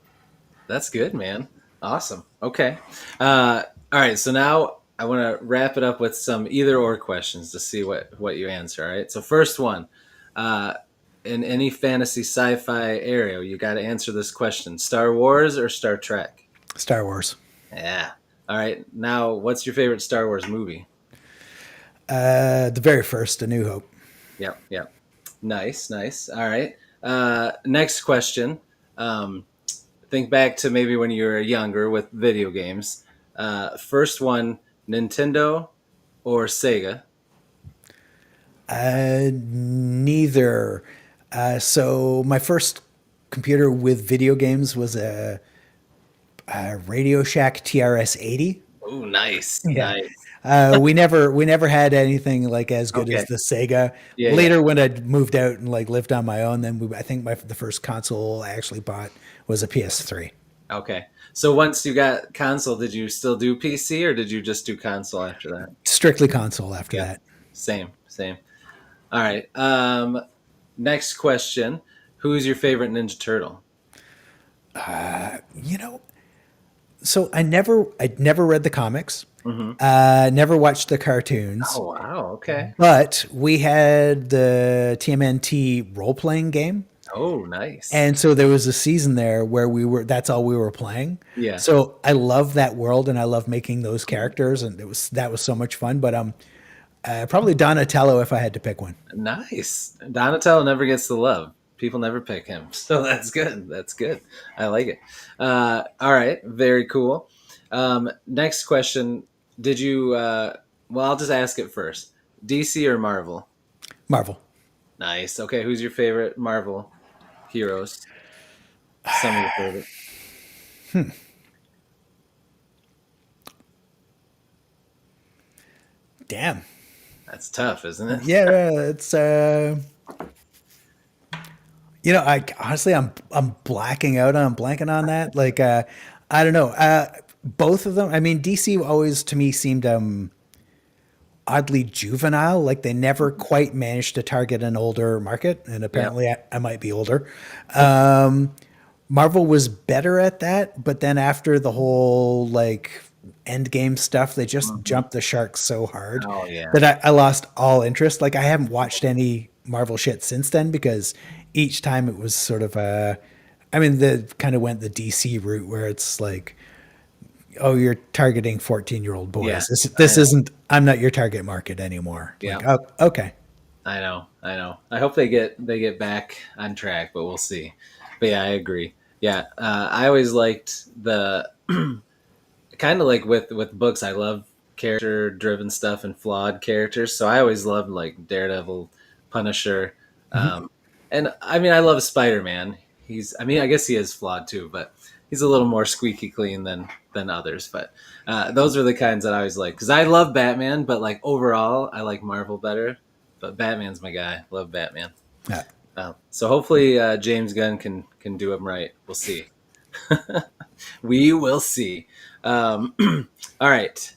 That's good, man. Awesome. Okay. All right. So now I want to wrap it up with some either or questions to see what you answer. All right. So first one, uh, in any fantasy sci-fi area, you got to answer this question: Star Wars or Star Trek? Star Wars. Yeah. All right. Now, what's your favorite Star Wars movie? The very first, A New Hope. Yep. Yep. Nice. Nice. All right. Next question. Um, think back to maybe when you were younger with video games. First one, Nintendo or Sega? Neither. So my first computer with video games was a Radio Shack TRS 80. Oh, nice, Yeah. nice. We never had anything like as good as Okay, the Sega. yeah, yeah. Later, when I moved out and like lived on my own, then I think the first console I actually bought was a PS3. Okay. So once you got console, did you still do PC or did you just do console after that? Strictly console after Yeah, that. same, same. All right. Next question: who's your favorite Ninja Turtle? You know, so I never read the comics. Hmm. Never watched the cartoons, Oh wow. Okay. but we had the TMNT role playing game. Oh, nice. And so there was a season there where that's all we were playing. Yeah. So I love that world and I love making those characters. And that was so much fun. But probably Donatello if I had to pick one. Nice. Donatello never gets the love. People never pick him. So that's good. That's good. I like it. All right. Very cool. Next question. Did you, well, I'll just ask it first. DC or Marvel? Marvel. Nice. Okay. Who's your favorite Marvel heroes? Some of your favorite. Damn. That's tough, isn't it? Yeah, it's I honestly I'm blacking out on blanking on that. Like I don't know. Both of them. I mean, DC always to me seemed oddly juvenile. Like they never quite managed to target an older market, and Yeah. apparently I might be older. Marvel was better at that, but then after the whole like end game stuff, they just Hmm. jumped the shark so hard Oh, yeah. that I lost all interest. Like I haven't watched any Marvel shit since then because each time it was sort of I mean, the kind of went the DC route where it's like, oh, you're targeting 14-year-old Yeah. boys. I This know. isn't. I'm not your target market anymore. Yeah. Like, oh, okay. I know, I know. I hope they get back on track, but we'll see. But yeah, I agree. Yeah, I always liked the kind of like with books. I love character driven stuff and flawed characters. So I always loved like Daredevil, Punisher, Mhm. um, and I mean I love Spider Man. I guess he is flawed too, but he's a little more squeaky clean than others. But those are the kinds that I always like because I love Batman, but like overall I like Marvel better. But Batman's my guy. Love Batman. Yeah. So hopefully James Gunn can do him right. We'll see. We will see. All right.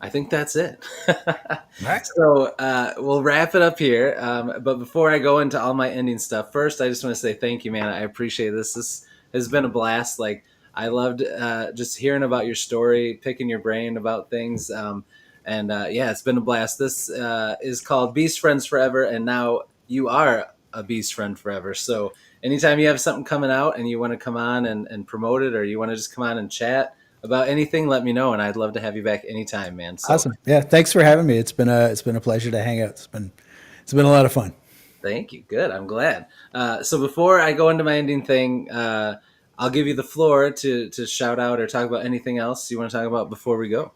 I think that's it. All right. So we'll wrap it up here. But before I go into all my ending stuff, first I just want to say thank you, man. I appreciate this. This has been a blast. Like I loved just hearing about your story, picking your brain about things. And yeah, it's been a blast. This is called Beast Friends Forever, and now you are a Beast Friend Forever. So anytime you have something coming out and you want to come on and promote it, or you want to just come on and chat about anything, let me know, and I'd love to have you back anytime, man. So Awesome. Yeah. Thanks for having me. It's been a pleasure to hang out. It's been a lot of fun. thank you. Good. I'm glad. So before I go into my ending thing, I'll give you the floor to shout out or talk about anything else you want to talk about before we go,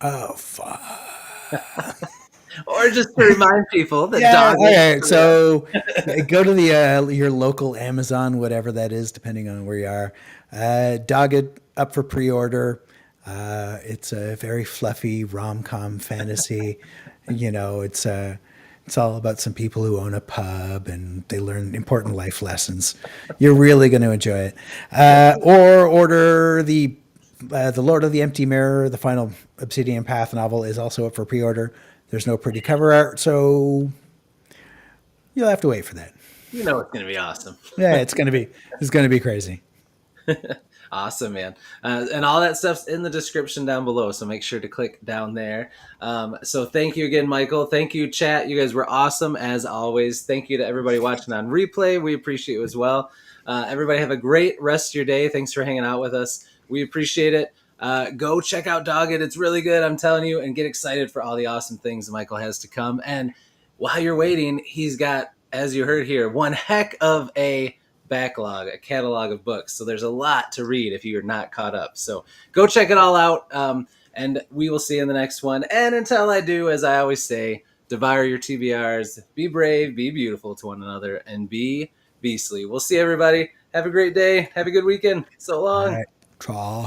Oh, fuck. or just to remind people that Yeah. dog. All right. So go to the your local Amazon, whatever that is, depending on where you are. Dogged up for pre-order. It's a very fluffy rom-com fantasy. It's all about some people who own a pub and they learn important life lessons. You're really going to enjoy it. Or order the Lord of the Empty Mirror, the final Obsidian Path novel, is also up for pre-order. There's no pretty cover art, so you'll have to wait for that. You know it's gonna be awesome. Yeah, it's gonna be crazy. Awesome, man. And all that stuff's in the description down below, so make sure to click down there. So thank you again, Michael. Thank you, chat. You guys were awesome, as always. Thank you to everybody watching on replay. We appreciate you as well. Everybody have a great rest of your day. Thanks for hanging out with us. We appreciate it. Go check out Dogged. It's really good, I'm telling you, and get excited for all the awesome things Michael has to come. And while you're waiting, he's got, as you heard here, one heck of a backlog, a catalog of books. So there's a lot to read if you're not caught up. So go check it all out. And we will see you in the next one. And until I do, as I always say, devour your TBRs, be brave, be beautiful to one another, and be beastly. We'll see everybody. Have a great day. Have a good weekend. So All long. right. Traw.